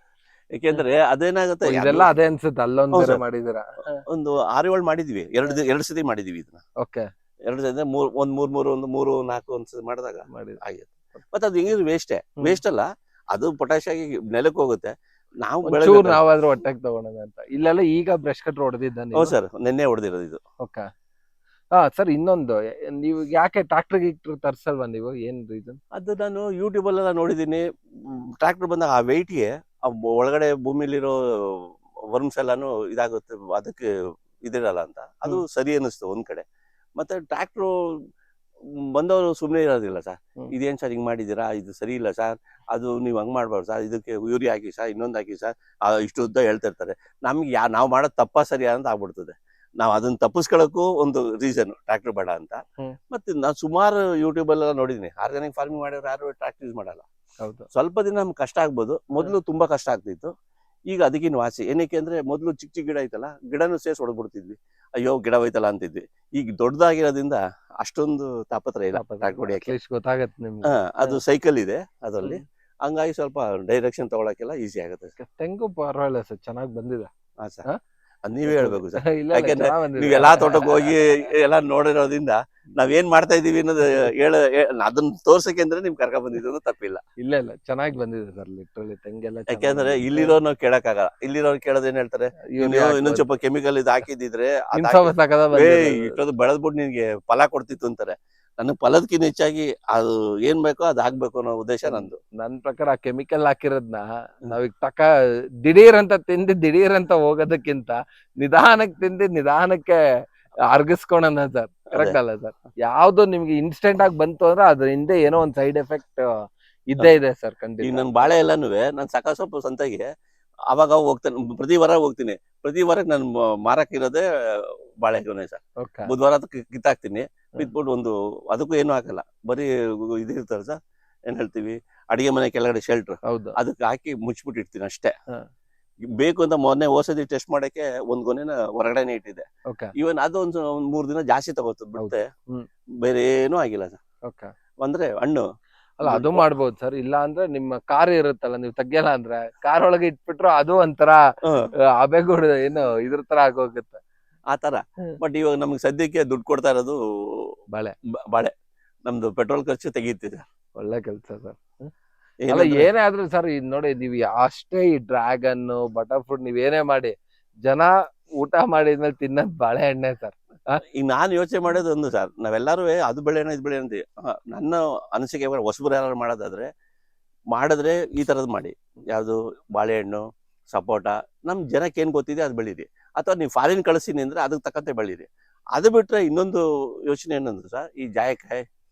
ಯಾಕೆಂದ್ರೆ ಅದೇನಾಗುತ್ತೆ, ಇದೆಲ್ಲ ಅದೇ ಅನ್ಸುತ್ತೆ. ಅಲ್ಲೊಂದ್ ಹೌದು ಬೇರೆ ಸರ್. ಮಾಡಿದೀರಾ? ಒಂದು 6-7 ಮಾಡಿದ್ವಿ. ಎರಡು ಸತಿ ಮಾಡಿದೀವಿ ಇದನ್ನ. ಓಕೆ 2 ಸತಿ ಒಂದ್ 3-4 ಒಂದ್ಸತಿ ಮಾಡಿದಾಗ ಮಾಡಿದ್ರಿ. ಆಗಿತ್ತು. ಮತ್ತೆ ಅದು ಹೆಂಗಿದ್ರು ವೇಸ್ಟ್ ಅಲ್ಲ, ಅದು ಪೊಟ್ಯಾಶ್ ಆಗಿ ನೆಲಕ್ಕೆ ಹೋಗುತ್ತೆ. ನಾವು ಒಂಚೂರು ನಾವಾದ್ರೂ ಹೊಟ್ಟೆಗೆ ತಗೊಳೋಣ ಅಂತ. ಇಲ್ಲೆಲ್ಲ ಈಗ ಬ್ರಷ್ ಕಟ್ರ್ ಹೊಡೆದಿದ್ದ? ಹೌದು ಸರ್, ನೆನ್ನೆ ಹೊಡೆದಿರೋದು ಇದು. ಓಕೆ. ಹಾ ಸರ್, ಇನ್ನೊಂದು ನೀವು ಯಾಕೆ ಟ್ರಾಕ್ಟರ್ ತರ್ಸಲ್ವಾ ನೀವು? ಏನ್ ರೀಸನ್? ಅದು ನಾನು ಯೂಟ್ಯೂಬ್ ಅಲ್ಲೆಲ್ಲ ನೋಡಿದೀನಿ. ಟ್ರಾಕ್ಟರ್ ಬಂದಾಗ ಆ ವೆಯ್ಟ್ಗೆ ಒಳಗಡೆ ಭೂಮಿಲಿರೋ ವರ್ಮ್ಸ್ ಎಲ್ಲಾನು ಇದಾಗುತ್ತೆ, ಅದಕ್ಕೆ ಇದಿರಲ್ಲ ಅಂತ. ಅದು ಸರಿ ಅನಿಸ್ತು ಒಂದ್ ಕಡೆ. ಮತ್ತೆ ಟ್ರಾಕ್ಟ್ರು ಬಂದವರು ಸುಮ್ಮನೆ ಇರೋದಿಲ್ಲ ಸರ್. ಇದೇನ್ ಸರ್ ಹಿಂಗ್ ಮಾಡಿದೀರಾ, ಇದು ಸರಿ ಇಲ್ಲ ಸರ್, ಅದು ನೀವು ಹಂಗ್ ಮಾಡ್ಬಾರ್ದು ಸರ್, ಇದಕ್ಕೆ ಯೂರಿಯಾ ಹಾಕಿ ಸರ್, ಇನ್ನೊಂದು ಹಾಕಿ ಸರ್, ಇಷ್ಟು ಉದ್ದ ಹೇಳ್ತಿರ್ತಾರೆ. ನಮ್ಗೆ ನಾವು ಮಾಡೋದು ತಪ್ಪಾ ಸರಿಯಾ ಅಂತ ಆಗ್ಬಿಡ್ತದೆ. ನಾವು ಅದನ್ನ ತಪ್ಪಿಸ್ಕೊಳ್ಳೋಕ್ಕೂ ಒಂದು ರೀಸನ್ ಟ್ರಾಕ್ಟರ್ ಬೇಡ ಅಂತ. ಮತ್ತೆ ನಾನು ಸುಮಾರು ಯೂಟ್ಯೂಬ್ ಅಲ್ಲೆಲ್ಲ ನೋಡಿದೀನಿ, ಆರ್ಗಾನಿಕ್ ಫಾರ್ಮಿಂಗ್ ಮಾಡಿದ್ರೆ ಯಾರು ಟ್ರಾಕ್ಟರ್ ಯೂಸ್ ಮಾಡಲ್ಲ. ಹೌದು. ಸ್ವಲ್ಪ ದಿನ ನಮ್ಗೆ ಕಷ್ಟ ಆಗ್ಬೋದು. ಮೊದಲು ತುಂಬಾ ಕಷ್ಟ ಆಗ್ತಿತ್ತು, ಈಗ ಅದಕ್ಕಿನ ವಾಸಿ. ಏನಕ್ಕೆ ಅಂದ್ರೆ ಮೊದಲು ಚಿಕ್ಕ ಗಿಡ ಐತಲ್ಲ, ಗಿಡನೂ ಸೇರ್ಸಿ ಹೊಡೆದ್ಬಿಡ್ತಿದ್ವಿ, ಅಯ್ಯೋ ಗಿಡ ಹೋಯ್ತಲ್ಲ ಅಂತಿದ್ವಿ. ಈಗ ದೊಡ್ಡದಾಗಿರೋದ್ರಿಂದ ಅಷ್ಟೊಂದು ತಾಪತ್ರ ಇಲ್ಲ ಟ್ರಾಕ್ಟರ್ ಹೊಡಿಯಕ್ಕೆ. ಗೊತ್ತಾಗತ್ತೆ ನಿಮ್ಗೆ. ಅದು ಸೈಕಲ್ ಇದೆ ಅದರಲ್ಲಿ, ಹಂಗಾಗಿ ಸ್ವಲ್ಪ ಡೈರೆಕ್ಷನ್ ತಗೊಳಕ್ಕೆಲ್ಲ ಈಸಿ ಆಗುತ್ತೆ. ತೆಂಗು ಪರವಾಗಿಲ್ಲ ಸರ್, ಚೆನ್ನಾಗಿ ಬಂದಿದೆ. ಹಾ ಸರ್, ಅದ್ ನೀವೇ ಹೇಳ್ಬೇಕು ಸರ್. ಇಲ್ಲ ಯಾಕೆಂದ್ರೆ ನೀವ್ ಎಲ್ಲಾ ತೋಟಕ್ಕೆ ಹೋಗಿ ಎಲ್ಲ ನೋಡಿರೋದ್ರಿಂದ ನಾವೇನ್ ಮಾಡ್ತಾ ಇದೀವಿ ಅನ್ನೋದು ಅದನ್ನ ತೋರ್ಸಕ್ಕೆ ಅಂದ್ರೆ ನಿಮ್ ಕರ್ಕ ಬಂದಿದ್ದು ತಪ್ಪಿಲ್ಲ. ಇಲ್ಲ ಚೆನ್ನಾಗಿ ಬಂದಿದೆ ಸರ್, ಲಿಟ್ರಲಿ ತೆಂಗೆಲ್ಲ. ಯಾಕೆಂದ್ರೆ ಇಲ್ಲಿರೋನು ಕೇಳಕ್ಕಾಗಲ್ಲ. ಇಲ್ಲಿರೋರು ಕೇಳೋದ್ ಏನ್ ಹೇಳ್ತಾರೆ, ಇನ್ನೊಂದ್ ಸ್ವಲ್ಪ ಕೆಮಿಕಲ್ ಇದು ಹಾಕಿದಿದ್ರೆ ಇಷ್ಟೊಂದು ಬೆಳೆದ್ಬಿಟ್ಟು ನಿನ್ಗೆ ಫಲ ಕೊಡ್ತಿತ್ತು ಅಂತಾರೆ. ನನಗ್ ಫಲದಕ್ಕಿಂತ ಹೆಚ್ಚಾಗಿ ಅದು ಏನ್ ಬೇಕೋ ಅದ್ ಆಗ್ಬೇಕು ಅನ್ನೋ ಉದ್ದೇಶ ನಂದು. ನನ್ ಪ್ರಕಾರ ಕೆಮಿಕಲ್ ಹಾಕಿರೋದ್ನ ನಾವೀಗ ದಿಢೀರ್ ಅಂತ ಹೋಗೋದಕ್ಕಿಂತ ನಿಧಾನಕ್ಕೆ ತಿಂದು ನಿಧಾನಕ್ಕೆ ಅರ್ಗಿಸ್ಕೊಳೋಣ ಸರ್. ಕರೆಕ್ಟ್ ಅಲ್ಲ ಸರ್? ಯಾವ್ದು ನಿಮ್ಗೆ ಇನ್ಸ್ಟೆಂಟ್ ಆಗಿ ಬಂತು ಅಂದ್ರೆ ಅದ್ರ ಹಿಂದೆ ಏನೋ ಒಂದ್ ಸೈಡ್ ಎಫೆಕ್ಟ್ ಇದ್ದೇ ಇದೆ ಸರ್. ಖಂಡಿತ. ಈಗ ನನ್ ಬಾಳೆ ಎಲ್ಲಾನು ನಾನ್ ಸಾಕಷ್ಟು ಸಂತೆಗೆ ಅವಾಗ ಹೋಗ್ತೇನೆ, ಪ್ರತಿ ವಾರ ಹೋಗ್ತೀನಿ. ಪ್ರತಿ ವಾರಕ್ಕೆ ನಾನು ಮಾರಕ್ಕಿರೋದೇ ಬಾಳೆಗೊನೆ ಸರ್. ಬುಧವಾರ ಕಿತ್ತಾಕ್ತೀನಿ, ಬಿತ್ಬಿಟ್ಟು ಅದಕ್ಕೂ ಏನು ಹಾಕಲ್ಲ, ಬರೀ ಇದಿರ್ತಾರೆ ಸರ್, ಏನ್ ಹೇಳ್ತೀವಿ, ಅಡಿಗೆ ಮನೆ ಕೆಳಗಡೆ ಶೆಲ್ಟರ್, ಅದಕ್ಕೆ ಹಾಕಿ ಮುಚ್ಬಿಟ್ಟು ಇಡ್ತೀನಿ ಅಷ್ಟೇ. ಬೇಕು ಅಂತ ಹೋಸತಿ ಟೆಸ್ಟ್ ಮಾಡಕ್ಕೆ ಒಂದ್ ಗೊನೆನ ಹೊರಗಡೆನೆ ಇಟ್ಟಿದೆ. ಇವನ್ ಅದು ಒಂದ್ 3 ದಿನ ಜಾಸ್ತಿ ತಗೋತದ ಬಿಡುತ್ತೆ, ಬೇರೆ ಏನೂ ಆಗಿಲ್ಲ ಸರ್. ಅಂದ್ರೆ ಹಣ್ಣು ಅಲ್ಲ ಅದು ಮಾಡ್ಬೋದು ಸರ್. ಇಲ್ಲ ಅಂದ್ರೆ ನಿಮ್ಮ ಕಾರ್ ಇರುತ್ತಲ್ಲ, ನೀವು ತೆಗಿಯಲ್ಲ ಅಂದ್ರೆ ಕಾರ್ ಒಳಗೆ ಇಟ್ಬಿಟ್ರು ಅದು ಒಂಥರ ಅಬೆಗೂಡು ಏನು ಇದ್ರ ತರ ಆಗೋಗುತ್ತೆ ಆ ತರ. ಬಟ್ ಇವಾಗ ನಮ್ಗೆ ಸದ್ಯಕ್ಕೆ ದುಡ್ಡು ಕೊಡ್ತಾ ಇರೋದು ಬಾಳೆ. ನಮ್ದು ಪೆಟ್ರೋಲ್ ಖರ್ಚು ತೆಗೀತಿದೆ. ಒಳ್ಳೆ ಕೆಲ್ಸ ಸರ್. ಅಲ್ಲ ಏನೇ ಆದ್ರೂ ಸರ್, ಇದ್ ನೋಡಿ, ನೀವು ಅಷ್ಟೇ ಈ ಡ್ರ್ಯಾಗನ್, ಬಟರ್ ಫ್ರೂಟ್ ನೀವೇನೇ ಮಾಡಿ, ಜನ ಊಟ ಮಾಡಿದ್ಮೇಲೆ ತಿನ್ನೋದ್ ಬಾಳೆಹಣ್ಣೆ ಸರ್. ಈಗ ನಾನ್ ಯೋಚನೆ ಮಾಡೋದು ಒಂದು ಸರ್, ನಾವೆಲ್ಲರೂ ಅದು ಬೆಳೆಯೋಣ ಇದು ಬೆಳೆಯೋಣ ಅಂತೀವಿ. ನನ್ನ ಅನಿಸಿಕೆ ಹೊಸಬ್ರು ಯಾರು ಮಾಡಿದ್ರೆ ಈ ತರದ್ ಮಾಡಿ, ಯಾವ್ದು ಬಾಳೆಹಣ್ಣು, ಸಪೋಟ, ನಮ್ ಜನಕ್ಕೆ ಏನ್ ಗೊತ್ತಿದೆ ಅದು ಬೆಳೀರಿ. ಅಥವಾ ನೀವು ಫಾರಿನ್ ಕಳಿಸ್ತೀನಿ ಅಂದ್ರೆ ಅದಕ್ಕೆ ತಕ್ಕಂತೆ ಬೆಳೀರಿ. ಅದು ಬಿಟ್ರೆ ಇನ್ನೊಂದು ಯೋಚನೆ ಏನಂದ್ರೆ ಸರ್, ಈ ಜಾಯಕಾಯಿ,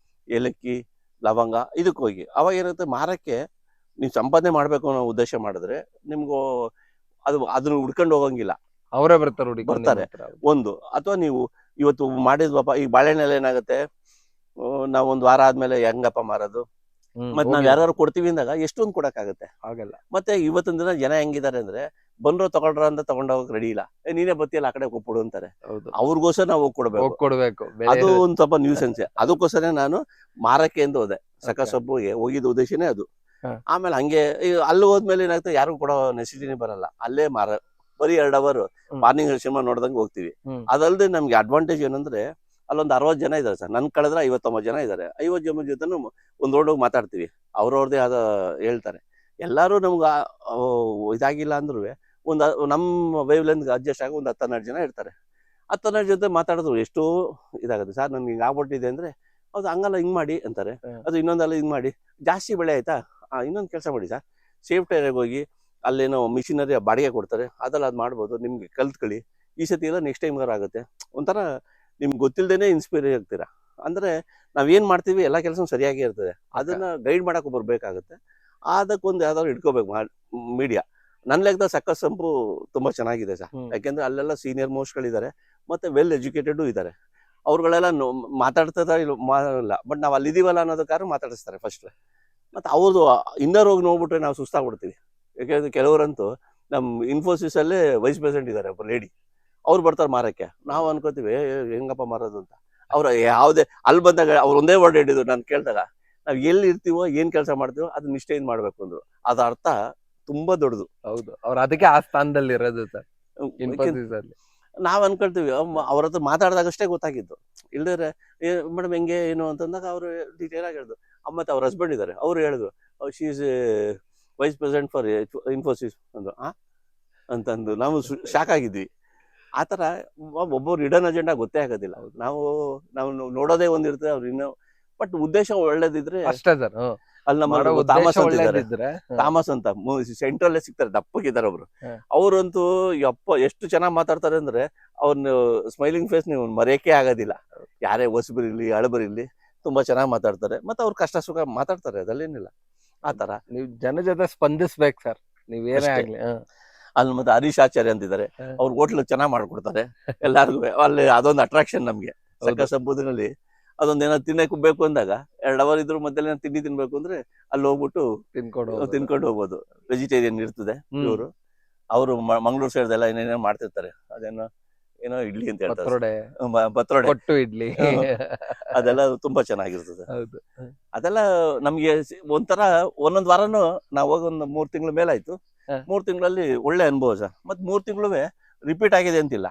ಏಲಕ್ಕಿ, ಲವಂಗ ಇದಕ್ಕೆ ಹೋಗಿ ಅವಾಗ ಏನಾಗುತ್ತೆ, ಮಾರಕ್ಕೆ ನೀವು ಸಂಪಾದನೆ ಮಾಡ್ಬೇಕು ಅನ್ನೋ ಉದ್ದೇಶ ಮಾಡಿದ್ರೆ ನಿಮ್ಗೂ ಅದನ್ನ ಹುಡ್ಕೊಂಡು ಹೋಗಂಗಿಲ್ಲ, ಅವರೇ ಬರ್ತಾರೆ. ಒಂದು ಅಥವಾ ನೀವು ಇವತ್ತು ಮಾಡಿದ್ವಪ್ಪ, ಈ ಬಾಳೆಹಣ್ಣೆಲ್ಲ ಏನಾಗುತ್ತೆ, ನಾವ್ ಒಂದ್ ವಾರ ಆದ್ಮೇಲೆ ಹೆಂಗಪ್ಪ ಮಾರೋದು, ಮತ್ ನಾವ್ ಯಾರು ಕೊಡ್ತೀವಿ ಅಂದಾಗ ಎಷ್ಟೊಂದು ಕೊಡಕ್ಕಾಗತ್ತೆ, ಆಗಲ್ಲ. ಮತ್ತೆ ಇವತ್ತಿನ ದಿನ ಜನ ಹೆಂಗಿದ್ದಾರೆ ಅಂದ್ರೆ, ಬಂದ್ರು ತಗೊಳ್ರ ಅಂತ ತಗೊಂಡೋಗಕ್ ರೆಡಿ ಇಲ್ಲ, ನೀನೇ ಬತ್ತಿಯಲ್ಲ ಆ ಕಡೆ ಕೊಟ್ಬಿಡು ಅಂತಾರೆ. ಅವ್ರಿಗೋಸ್ಕರ ನಾವು ಹೋಗ್ಕೊಡ್ಬೇಕು. ಅದು ಒಂದ್ ಸ್ವಲ್ಪ ನ್ಯೂಸೆನ್ಸ್. ಅದಕ್ಕೋಸ್ಕರ ನಾನು ಮಾರಕ್ಕೆ ಎಂದು ಹೋದೆ. ಸೊಪ್ಪಿಗೆ ಹೋಗಿದ್ದ ಉದ್ದೇಶನೇ ಅದು. ಆಮೇಲೆ ಹಂಗೆ ಅಲ್ಲಿ ಹೋದ್ಮೇಲೆ ಏನಾಗ್ತದೆ, ಯಾರಿಗೂ ಕೊಡೋ ನೆಸಿಟಿನೇ ಬರಲ್ಲ. ಅಲ್ಲೇ ಬರೀ 2 ಅವರ್ ಮಾರ್ನಿಂಗ್ ಸಿನಿಮಾ ನೋಡ್ದಂಗೆ ಹೋಗ್ತೀವಿ. ಅದಲ್ಲದೆ ನಮ್ಗೆ ಅಡ್ವಾಂಟೇಜ್ ಏನಂದ್ರೆ, ಅಲ್ಲೊಂದು 60 ಜನ ಇದಾರೆ ಸರ್, ನನ್ ಕಳೆದ್ರೆ 59 ಜನ ಇದಾರೆ. 50 ಜನ ಜೊತೆನೂ ಒಂದ್ ರೋಡ್ ಮಾತಾಡ್ತೀವಿ, ಅವ್ರವ್ರದೇ ಆದ ಹೇಳ್ತಾರೆ. ಎಲ್ಲರೂ ನಮ್ಗೆ ಇದಾಗಿಲ್ಲ ಅಂದ್ರೂ ಒಂದು ನಮ್ಮ ವೇವ್ ಲೆಂತ್ ಅಡ್ಜಸ್ಟ್ ಆಗಿ ಒಂದು 10-12 ಜನ ಇರ್ತಾರೆ. 10-12 ಜೊತೆ ಮಾತಾಡಿದ್ರು ಎಷ್ಟೋ ಇದಾಗುತ್ತೆ. ಸರ್ ನನ್ಗೆ ಹಿಂಗೆ ಆಗ್ಬಿಟ್ಟಿದೆ ಅಂದರೆ ಹೌದು ಹಂಗಲ್ಲ ಹಿಂಗೆ ಮಾಡಿ ಅಂತಾರೆ. ಅದು ಇನ್ನೊಂದಲ್ಲ ಹಿಂಗೆ ಮಾಡಿ ಜಾಸ್ತಿ ಬೆಳೆ ಆಯ್ತಾ ಇನ್ನೊಂದು ಕೆಲಸ ಮಾಡಿ ಸರ್, ಸೇಫ್ಟಿ ಏರಿಯಾಗೆ ಹೋಗಿ ಅಲ್ಲೇನೋ ಮಿಷಿನರಿ ಬಾಡಿಗೆ ಕೊಡ್ತಾರೆ, ಅದೆಲ್ಲ ಅದು ಮಾಡ್ಬೋದು, ನಿಮ್ಗೆ ಕಲ್ತ್ಕೊಳ್ಳಿ, ಈ ಸತಿ ಎಲ್ಲ ನೆಕ್ಸ್ಟ್ ಟೈಮ್ಗಾರ ಆಗುತ್ತೆ. ಒಂಥರ ನಿಮ್ಗೆ ಗೊತ್ತಿಲ್ಲದೇ ಇನ್ಸ್ಪೈರ್ ಆಗ್ತೀರಾ. ಅಂದರೆ ನಾವೇನು ಮಾಡ್ತೀವಿ ಎಲ್ಲ ಕೆಲಸ ಸರಿಯಾಗಿ ಇರ್ತದೆ, ಅದನ್ನು ಗೈಡ್ ಮಾಡೋಕೆ ಒಬ್ಬರು ಬೇಕಾಗುತ್ತೆ. ಅದಕ್ಕೊಂದು ಯಾವ್ದಾದ್ರು ಇಟ್ಕೋಬೇಕು ಮೀಡಿಯಾ. ನನ್ನ ಲೆಕ್ಕದ ಸಕ್ಕಸ್ ಸಂಪು ತುಂಬ ಚೆನ್ನಾಗಿದೆ ಸರ್. ಯಾಕೆಂದರೆ ಅಲ್ಲೆಲ್ಲ ಸೀನಿಯರ್ ಮೋಸ್ಟ್ಗಳಿದ್ದಾರೆ ಮತ್ತು ವೆಲ್ ಎಜುಕೇಟೆಡು ಇದ್ದಾರೆ. ಅವ್ರುಗಳೆಲ್ಲ ಮಾತಾಡ್ತದ ಇಲ್ಲ, ಬಟ್ ನಾವು ಅಲ್ಲಿದ್ದೀವಲ್ಲ ಅನ್ನೋದಕ್ಕಾದ್ರೂ ಮಾತಾಡಿಸ್ತಾರೆ ಫಸ್ಟ್. ಮತ್ತು ಅವ್ರದ್ದು ಇನ್ನರ್ ಹೋಗಿ ನೋಡ್ಬಿಟ್ರೆ ನಾವು ಸುಸ್ತಾಗ್ಬಿಡ್ತೀವಿ. ಯಾಕೆಂದರೆ ಕೆಲವರಂತೂ ನಮ್ಮ ಇನ್ಫೋಸಿಸಲ್ಲೇ ವೈಸ್ ಪ್ರೆಸಿಡೆಂಟ್ ಇದ್ದಾರೆ ಒಬ್ಬರು ಲೇಡಿ, ಅವ್ರು ಬರ್ತಾರೆ ಮಾರಕ್ಕೆ. ನಾವು ಅನ್ಕೋತೀವಿ ಹೆಂಗಪ್ಪ ಮಾರೋದು ಅಂತ. ಅವ್ರು ಯಾವುದೇ ಅಲ್ಲಿ ಬಂದಾಗ ಅವ್ರು ಒಂದೇ ವರ್ಡ್ ಹೇಳಿದ್ರು ನಾನು ಕೇಳಿದಾಗ, ನಾವು ಎಲ್ಲಿ ಇರ್ತೀವೋ ಏನು ಕೆಲಸ ಮಾಡ್ತೀವೋ ಅದು ನಿಷ್ಠೆಯಿಂದ ಮಾಡಬೇಕು ಅಂದರು. ಅದ ಅರ್ಥ ತುಂಬ ದೊಡ್ಡದು. ಹೌದು, ಅವ್ರು ಅದಕ್ಕೆ ಆ ಸ್ಥಾನದಲ್ಲಿ ಇರೋದು ಸರ್ ಇನ್ಫೋಸಿಸ್ ಅಲ್ಲಿ. ನಾವು ಅನ್ಕೊಳ್ತೀವಿ ಅವ್ರ ಹತ್ರ ಮಾತಾಡಿದಾಗಷ್ಟೇ ಗೊತ್ತಾಗಿದ್ದು. ಇಲ್ದಿದ್ರೆ ಮೇಡಮ್ ಹೆಂಗೆ ಏನು ಅಂತಂದಾಗ ಅವರು ಡೀಟೇಲ್ ಆಗಿ ಹೇಳಿದ್ರು. ಮತ್ತು ಅವ್ರ ಹಸ್ಬೆಂಡ್ ಇದ್ದಾರೆ, ಅವ್ರು ಹೇಳಿದ್ರು she is vice president for Infosys ಅಂದು ಅಂತಂದು ನಾವು ಶಾಕ್ ಆಗಿದ್ವಿ. ಆ ಥರ ಒಬ್ಬರು ಇಡನ್ ಅಜೆಂಡಾ ಗೊತ್ತೇ ಆಗೋದಿಲ್ಲ. ನಾವು ನೋಡೋದೇ ಒಂದಿರ್ತದೆ, ಅವ್ರು ಇನ್ನೂ ಬಟ್ ಉದ್ದೇಶ ಒಳ್ಳೇದಿದ್ರೆ ಅಷ್ಟೇ ಸರ್. ಅಲ್ಲಿ ನಮ್ಮ ಥಾಮಸ್ ಅಂತ ಸೆಂಟ್ರಲ್ಲೇ ಸಿಗ್ತಾರೆ, ದಪ್ಪಗಿದ್ದಾರೆ ಒಬ್ರು. ಅವ್ರಂತೂ ಯಪ್ಪ ಎಷ್ಟು ಚೆನ್ನಾಗಿ ಮಾತಾಡ್ತಾರೆ ಅಂದ್ರೆ ಅವ್ರನ್ನ ಸ್ಮೈಲಿಂಗ್ ಫೇಸ್ ನೀವು ಮರೆಯಕ್ಕೆ ಆಗೋದಿಲ್ಲ. ಯಾರೇ ಹೊಸಬರಿರ್ಲಿ ಹಳಬರಿರ್ಲಿ ತುಂಬಾ ಚೆನ್ನಾಗಿ ಮಾತಾಡ್ತಾರೆ. ಮತ್ತೆ ಅವ್ರ ಕಷ್ಟ ಸುಖ ಮಾತಾಡ್ತಾರೆ, ಅದಲ್ಲೇನಿಲ್ಲ. ಆ ತರ ನೀವು ಜನ ಜೊತೆ ಸ್ಪಂದಿಸ್ಬೇಕು ಸರ್, ನೀವೇನೇ ಆಗ್ಲಿ. ಅಲ್ಲಿ ಮತ್ತೆ ಹರೀಶ್ ಆಚಾರ್ಯ ಅಂತಿದ್ದಾರೆ, ಅವ್ರ ಹೋಟ್ಲು ಚೆನ್ನಾಗಿ ಮಾಡ್ಕೊಡ್ತಾರೆ ಎಲ್ಲಾರ್ಗು. ಅಲ್ಲಿ ಅದೊಂದು ಅಟ್ರಾಕ್ಷನ್ ನಮ್ಗೆ ಸಕ್ಕಸ್ ಸಂಬುದ್ರಲ್ಲಿ. ಅದೊಂದೇನೋ ತಿನ್ನಕ್ಕೆ ಬೇಕು ಅಂದಾಗ 2 ಅವರ್ ಇದ್ರ ಮಧ್ಯೆ ತಿಂಡಿ ತಿನ್ಬೇಕು ಅಂದ್ರೆ ಅಲ್ಲಿ ಹೋಗ್ಬಿಟ್ಟು ತಿನ್ಕೊಂಡು ಹೋಗ್ಬೋದು. ವೆಜಿಟೇರಿಯನ್ ಇರ್ತದೆ ಇವರು. ಅವರು ಮಂಗಳೂರು ಸೈಡ್ ಎಲ್ಲ ಏನೇನೋ ಮಾಡ್ತಿರ್ತಾರೆ, ಏನೋ ಇಡ್ಲಿ ಅಂತ ಹೇಳ್ತಾರೆ, ಪತ್ರೊಡೆ ಇಡ್ಲಿ, ಅದೆಲ್ಲ ತುಂಬಾ ಚೆನ್ನಾಗಿರ್ತದೆ. ಅದೆಲ್ಲ ನಮ್ಗೆ ಒಂಥರ ಒಂದೊಂದ್ ವಾರನು ನಾವು ಹೋಗಿ ಒಂದು 3 ತಿಂಗಳ ಮೇಲಾಯ್ತು. 3 ತಿಂಗಳಲ್ಲಿ ಒಳ್ಳೆ ಅನುಭವ ಸರ್. ಮತ್ 3 ತಿಂಗಳು ರಿಪೀಟ್ ಆಗಿದೆ ಅಂತಿಲ್ಲ.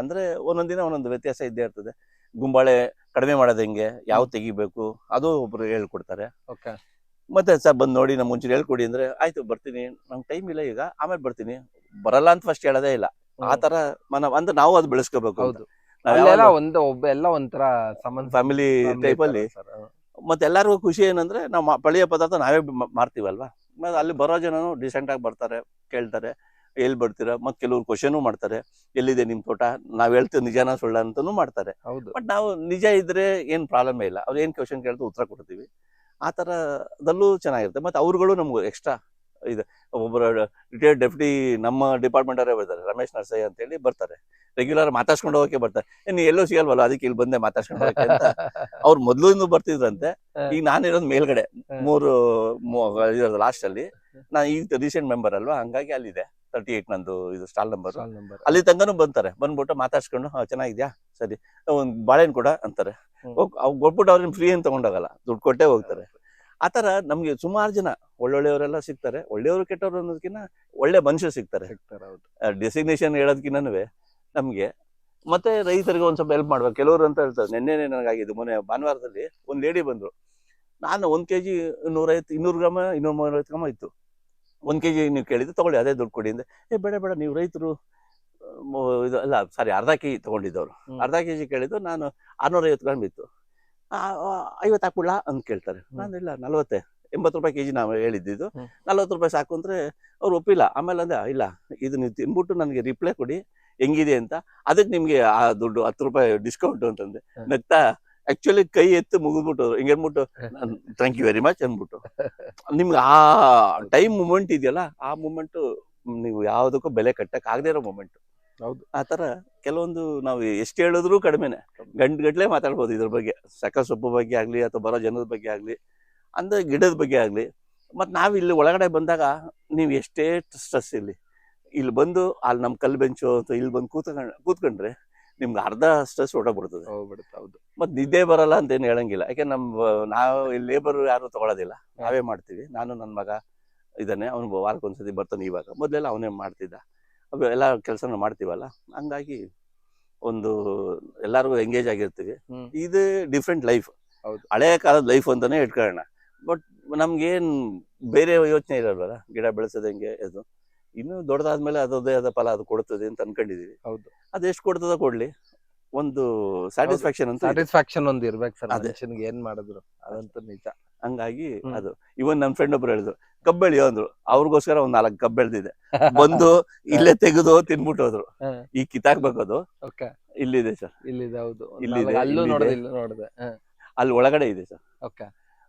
ಅಂದ್ರೆ ಒಂದೊಂದ್ ದಿನ ಒಂದೊಂದು ವ್ಯತ್ಯಾಸ ಇದ್ದೇ ಇರ್ತದೆ. ಗುಂಬಾಳೆ ಕಡಿಮೆ ಮಾಡೋದು ಹೆಂಗೆ, ಯಾವ ತೆಗಿಬೇಕು ಅದು ಒಬ್ರು ಹೇಳ್ಕೊಡ್ತಾರೆ. ಮತ್ತೆ ಸರ್ ಬಂದು ನೋಡಿ ನಮ್ಮ ಮುಂಚೆ ಹೇಳ್ಕೊಡಿ ಅಂದ್ರೆ ಆಯ್ತು ಬರ್ತೀನಿ, ನಮ್ಗೆ ಟೈಮ್ ಇಲ್ಲ ಈಗ, ಆಮೇಲೆ ಬರ್ತೀನಿ, ಬರಲ್ಲ ಅಂತ ಫಸ್ಟ್ ಹೇಳೋದೇ ಇಲ್ಲ. ಆ ತರ ಅಂದ್ರೆ ನಾವು ಅದು ಬೆಳೆಸ್ಕೋಬೇಕು. ಒಂಥರ ಫ್ಯಾಮಿಲಿ ಟೈಪ್ ಅಲ್ಲಿ. ಮತ್ತೆ ಎಲ್ಲರಿಗೂ ಖುಷಿ ಏನಂದ್ರೆ ನಾವು ಪಳಿಯ ಪದಾರ್ಥ ನಾವೇ ಮಾಡ್ತೀವಲ್ವಾ. ಮತ್ತೆ ಅಲ್ಲಿ ಬರೋ ಜನನು ಡಿಸೆಂಟ್ ಆಗಿ ಬರ್ತಾರೆ, ಕೇಳ್ತಾರೆ ಎಲ್ಲಿ ಬರ್ತೀರಾ, ಮತ್ತೆ ಕೆಲವ್ರು ಕ್ವಶನು ಮಾಡ್ತಾರೆ, ಎಲ್ಲಿದೆ ನಿಮ್ ತೋಟ, ನಾವ್ ಹೇಳ್ತೀವಿ ನಿಜಾನ ಸುಳ್ಳ ಅಂತಾನು ಮಾಡ್ತಾರೆ. ಬಟ್ ನಾವು ನಿಜ ಇದ್ರೆ ಏನ್ ಪ್ರಾಬ್ಲಮ್ ಇಲ್ಲ, ಅವ್ರು ಏನ್ ಕ್ವಶನ್ ಕೇಳ್ತು ಉತ್ತರ ಕೊಡ್ತೀವಿ. ಆ ತರದಲ್ಲೂ ಚೆನ್ನಾಗಿರುತ್ತೆ. ಮತ್ತೆ ಅವ್ರುಗಳು ನಮ್ಗೆ ಎಕ್ಸ್ಟ್ರಾ ಇದೆ. ಒಬ್ಬರು ರಿಟೈರ್ಡ್ ಡೆಪ್ಯೂಟಿ ನಮ್ಮ ಡಿಪಾರ್ಟ್ಮೆಂಟ್ ಅವರೇ ಬರ್ತಾರೆ, ರಮೇಶ್ ನರಸಯ್ಯ ಅಂತ ಹೇಳಿ ಬರ್ತಾರೆ. ರೆಗ್ಯುಲರ್ ಮಾತಾಡ್ಸ್ಕೊಂಡು ಹೋಗಕ್ಕೆ ಬರ್ತಾರೆ. ನೀ ಎಲ್ಲೂ ಸಿಗಲ್ವಲ್ಲ ಅದಕ್ಕೆ ಇಲ್ಲಿ ಬಂದೆ ಮಾತಾಡ್ಸ್ಕೊಂಡು ಹೋಗಕ್ಕೆ ಅಂತ. ಅವ್ರು ಮೊದ್ಲು ಬರ್ತಿದ್ರಂತೆ. ಈಗ ನಾನಿರೋದು ಮೇಲ್ಗಡೆ 3 ಲಾಸ್ಟ್ ಅಲ್ಲಿ. ನಾನು ಈಗ ರೀಸೆಂಟ್ ಮೆಂಬರ್ ಅಲ್ವಾ, ಹಂಗಾಗಿ ಅಲ್ಲಿದೆ 38 ನಂದು ಇದು ಸ್ಟಾಲ್ ನಂಬರ್. ಅಲ್ಲಿ ತನಕನೂ ಬಂತಾರೆ, ಬಂದ್ಬಿಟ್ಟು ಮಾತಾಡ್ಸ್ಕೊಂಡು ಚೆನ್ನಾಗಿದ್ಯಾ ಸರಿ ಒಂದ್ ಬಾಳೆಹಣ್ಣು ಕೊಡ ಅಂತಾರೆ. ಕೊಟ್ಬಿಟ್ಟು ಅವ್ರನ್ನ ಫ್ರೀ ಅಂತ ತಗೊಂಡೋಗಲ್ಲ, ದುಡ್ಡು ಕೊಟ್ಟೆ ಹೋಗ್ತಾರೆ. ಆತರ ನಮ್ಗೆ ಸುಮಾರು ಜನ ಒಳ್ಳೊಳ್ಳೆಯವರೆಲ್ಲ ಸಿಗ್ತಾರೆ. ಒಳ್ಳೆಯವರು ಕೆಟ್ಟವರು ಅನ್ನೋದಕ್ಕಿಂತ ಒಳ್ಳೆ ಮನುಷ್ಯರು ಸಿಗ್ತಾರೆ. ಡೆಸಿಗ್ನೇಷನ್ ಹೇಳೋದಕ್ಕಿಂತ ನಮ್ಗೆ. ಮತ್ತೆ ರೈತರಿಗೆ ಒಂದ್ ಸ್ವಲ್ಪ ಹೆಲ್ಪ್ ಮಾಡ್ಬೇಕು. ಕೆಲವರು ಅಂತ ಹೇಳ್ತಾರೆ, ನೆನ್ನೆ ನನಗಾಗಿದ್ದು ಮೊನ್ನೆ ಭಾನುವಾರದಲ್ಲಿ ಒಂದ್ ಲೇಡಿ ಬಂದ್ರು. ನಾನು 1 kg 200 ಗ್ರಾಮ 230 ಗ್ರಾಮ ಇತ್ತು. 1 kg ನೀವು ಕೇಳಿದ್ದು ತಗೊಳ್ಳಿ, ಅದೇ ದುಡ್ಡು ಕೊಡಿ ಅಂದ್ರೆ ಬೇಡ ನೀವು ರೈತರು ಇದು ಅಲ್ಲ ಸಾರಿ ಅರ್ಧ kg ತಗೊಂಡಿದ್ದವ್ರು. ಅರ್ಧ kg ಕೇಳಿದ್ದು, ನಾನು 650 ಗ್ರಾಮ್ ಇತ್ತು. 50 ಹಾಕ್ಬಿಡ್ಲಾ ಅಂತ ಕೇಳ್ತಾರೆ. ನಾನು ಇಲ್ಲ 40 80 ರೂಪಾಯಿ kg ನಾವು ಹೇಳಿದ್ದು, 40 ರೂಪಾಯಿ ಸಾಕು ಅಂದ್ರೆ ಅವ್ರು ಒಪ್ಪಿಲ್ಲ. ಆಮೇಲೆ ಅಂದೆ ಇಲ್ಲ ಇದು ನೀವು ತಿನ್ಬಿಟ್ಟು ನನಗೆ ರಿಪ್ಲೈ ಕೊಡಿ ಹೆಂಗಿದೆ ಅಂತ, ಅದಕ್ಕೆ ನಿಮ್ಗೆ ಆ ದುಡ್ಡು 10 ರೂಪಾಯಿ ಡಿಸ್ಕೌಂಟ್ ಅಂತಂದೆ. ನಗ್ತಾ ಆಕ್ಚುಲಿ ಕೈ ಎತ್ತು ಮುಗಿದ್ಬಿಟ್ಟು ಹಿಂಗೆ ಅಂದ್ಬಿಟ್ಟು ಥ್ಯಾಂಕ್ ಯು ವೆರಿ ಮಚ್ ಅಂದ್ಬಿಟ್ಟು. ನಿಮ್ಗೆ ಆ ಟೈಮ್ ಮೂಮೆಂಟ್ ಇದೆಯಲ್ಲ, ಆ ಮೂಮೆಂಟು ನೀವು ಯಾವುದಕ್ಕೂ ಬೆಲೆ ಕಟ್ಟಕ್ ಆಗದೆ ಇರೋ ಮೂಮೆಂಟ್. ಹೌದು, ಆ ತರ ಕೆಲವೊಂದು ನಾವು ಎಷ್ಟು ಹೇಳಿದ್ರು ಕಡಿಮೆನೆ, ಗಂಟೆ ಮಾತಾಡ್ಬೋದು ಇದ್ರ ಬಗ್ಗೆ. ಸಕ್ಕರೆ ಸೊಪ್ಪು ಬಗ್ಗೆ ಆಗ್ಲಿ ಅಥವಾ ಬರೋ ಜನದ ಬಗ್ಗೆ ಆಗ್ಲಿ, ಅಂದ್ರೆ ಗಿಡದ ಬಗ್ಗೆ ಆಗ್ಲಿ. ಮತ್ ನಾವ್ ಇಲ್ಲಿ ಒಳಗಡೆ ಬಂದಾಗ ನೀವು ಎಷ್ಟೇ ಸ್ಟ್ರೆಸ್ ಇಲ್ಲಿ ಬಂದು ಅಲ್ಲಿ ನಮ್ ಕಲ್ ಬೆಂಚು ಅಥವಾ ಇಲ್ಲಿ ಬಂದು ಕೂತ್ಕೊಂಡ್ರೆ ನಿಮ್ಗೆ ಅರ್ಧ ಸ್ಟ್ರೆಸ್ ಹೊರಟೋಗ್ಬಿಡ್ತದೆ. ಹೌದು, ಮತ್ ನಿದ್ದೆ ಬರಲ್ಲ ಅಂತ ಏನು ಹೇಳಂಗಿಲ್ಲ. ಯಾಕೆ ನಾವು ಇಲ್ಲಿ ಲೇಬರ್ ಯಾರು ತಗೊಳ್ಳೋದಿಲ್ಲ, ನಾವೇ ಮಾಡ್ತೀವಿ. ನಾನು ನನ್ನ ಮಗ ಇದ್ದಾನೆ, ಅವ್ನು ವಾರಕ್ಕೊಂದ್ಸತಿ ಬರ್ತಾನೆ. ಇವಾಗ ಮೊದ್ಲೆಲ್ಲ ಅವನೇ ಮಾಡ್ತಿದ್ದ. ಎಲ್ಲ ಕೆಲಸನ ಮಾಡ್ತೀವಲ್ಲ, ಹಂಗಾಗಿ ಒಂದು ಎಲ್ಲಾರ್ಗು ಎಂಗೇಜ್ ಆಗಿರ್ತೀವಿ. ಇದು ಡಿಫ್ರೆಂಟ್ ಲೈಫ್, ಹಳೆ ಕಾಲದ ಲೈಫ್ ಅಂತಾನೆ ಇಟ್ಕೊಳ್ಳೋಣ. ಬಟ್ ನಮ್ಗೇನ್ ಬೇರೆ ಯೋಚನೆ ಇರಲ್ವಲ್ಲ, ಗಿಡ ಬೆಳೆಸೋದು ಹೆಂಗೆ ಅದು ಇನ್ನು ದೊಡ್ಡದಾದ್ಮೇಲೆ ಅದರದ್ದೇ ಆದ ಫಲ ಅದು ಕೊಡ್ತದೆ ಅಂತ ಅನ್ಕೊಂಡಿದೀವಿ. ಹೌದು. ಅದು ಎಷ್ಟು ಕೊಡ್ತದೋ ಕೊಡ್ಲಿ, ಒಂದು ಸ್ಯಾಟಿಸ್ಫ್ಯಾಕ್ಷನ್ ಅಂತ ಇದೆ. ಸ್ಯಾಟಿಸ್ಫ್ಯಾಕ್ಷನ್ ಒಂದ್ ಇರ್ಬೇಕು ಸರ್ ಅದೇ. ಮನುಷ್ಯನ್ಗೆ, ಏನ್ ಮಾಡಿದ್ರು ಅದಂತೂ ನಿಜ. ಹಂಗಾಗಿ ಹ್ಮ್. ಅದು ಇವನ್ ನನ್ ಫ್ರೆಂಡ್ ಒಬ್ರು ಹೇಳಿದ್ರು ಕಬ್ಬ್ ಬೆಳೆಯೋ ಅಂದ್ರು. ಅವ್ರಿಗೋಸ್ಕರ ಒಂದ್ 4 ಕಬ್ಬ್ ಬೆಳೆದಿದೆ. ಬಂದು ಇಲ್ಲೇ ತೆಗೆದು ತಿನ್ಬಿಟ್ಟು ಹೋದ್ರು. ಈ ಕಿತ್ತಾಕ್ಬೇಕು ಅದು. ಓಕೆ. ಇಲ್ಲಿದೆ ಸರ್, ಇಲ್ಲಿದೆ. ಹೌದು. ಇಲ್ಲಿದೆ, ಅಲ್ಲೂ ಇಲ್ಲಿದೆ. ನೋಡಿದೆ, ಇಲ್ಲೂ ನೋಡಿದೆ. ಅಲ್ಲಿ ಒಳಗಡೆ ಇದೆ ಸರ್. ಓಕೆ.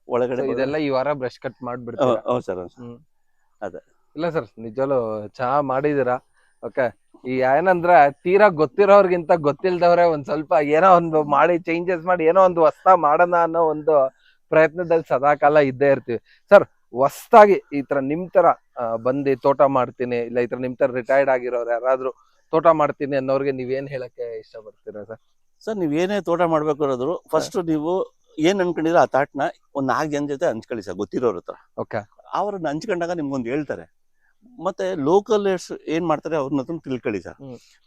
ಒಳಗಡೆ ಇದೆಲ್ಲ ಈ ವಾರ ಬ್ರಷ್ ಕಟ್ ಮಾಡ್ಬಿಡ್ತೀರಾ? ಹೌದು ಸರ್. ಹ್ಮ್. ಅದೇ. ಇಲ್ಲ ಸರ್, ನಿಜವಲ್ಲೂ ಚೆನ್ನಾಗ್ ಮಾಡಿದೀರಾ. ಓಕೆ. ಈ ಏನಂದ್ರೆ ತೀರಾ ಗೊತ್ತಿರೋರ್ಗಿಂತ ಗೊತ್ತಿಲ್ದವ್ರೆ ಒಂದ್ ಸ್ವಲ್ಪ ಏನೋ ಒಂದು ಮಾಡಿ ಚೇಂಜಸ್ ಮಾಡಿ ಏನೋ ಒಂದು ಹೊಸ್ತಾ ಮಾಡೋಣ ಅನ್ನೋ ಒಂದು ಪ್ರಯತ್ನದಲ್ಲಿ ಸದಾಕಾಲ ಇದ್ದೇ ಇರ್ತೀವಿ. ಸರ್, ಹೊಸ್ತಾಗಿ ಈ ತರ ನಿಮ್ ತರ ಬಂದು ತೋಟ ಮಾಡ್ತೀನಿ, ಇಲ್ಲ ಈ ತರ ನಿಮ್ ತರ ರಿಟೈರ್ಡ್ ಆಗಿರೋರು ಯಾರಾದ್ರೂ ತೋಟ ಮಾಡ್ತೀನಿ ಅನ್ನೋರ್ಗೆ ನೀವೇನ್ ಹೇಳಕ್ಕೆ ಇಷ್ಟ ಪಡ್ತೀರಾ ಸರ್? ಸರ್, ನೀವ್ ಏನೇ ತೋಟ ಮಾಡ್ಬೇಕು ಅನ್ನೋದ್ರು ಫಸ್ಟ್ ನೀವು ಏನ್ ಅನ್ಕೊಂಡಿದ್ರೆ ಆ ಥಾಟ್ನ ಒಂದ್ 4 ಜನ ಜೊತೆ ಹಂಚ್ಕೊಳ್ಳಿ ಸರ್, ಗೊತ್ತಿರೋರ ಹತ್ರ. ಓಕೆ. ಅವ್ರನ್ನ ಹಂಚ್ಕೊಂಡಾಗ ನಿಮ್ಗೊಂದು ಹೇಳ್ತಾರೆ. ಮತ್ತೆ ಲೋಕಲ್ ಏನ್ ಮಾಡ್ತಾರೆ ಅವ್ರನ್ನ ಹತ್ರ ತಿಳ್ಕೊಳ್ಳಿ ಸರ್.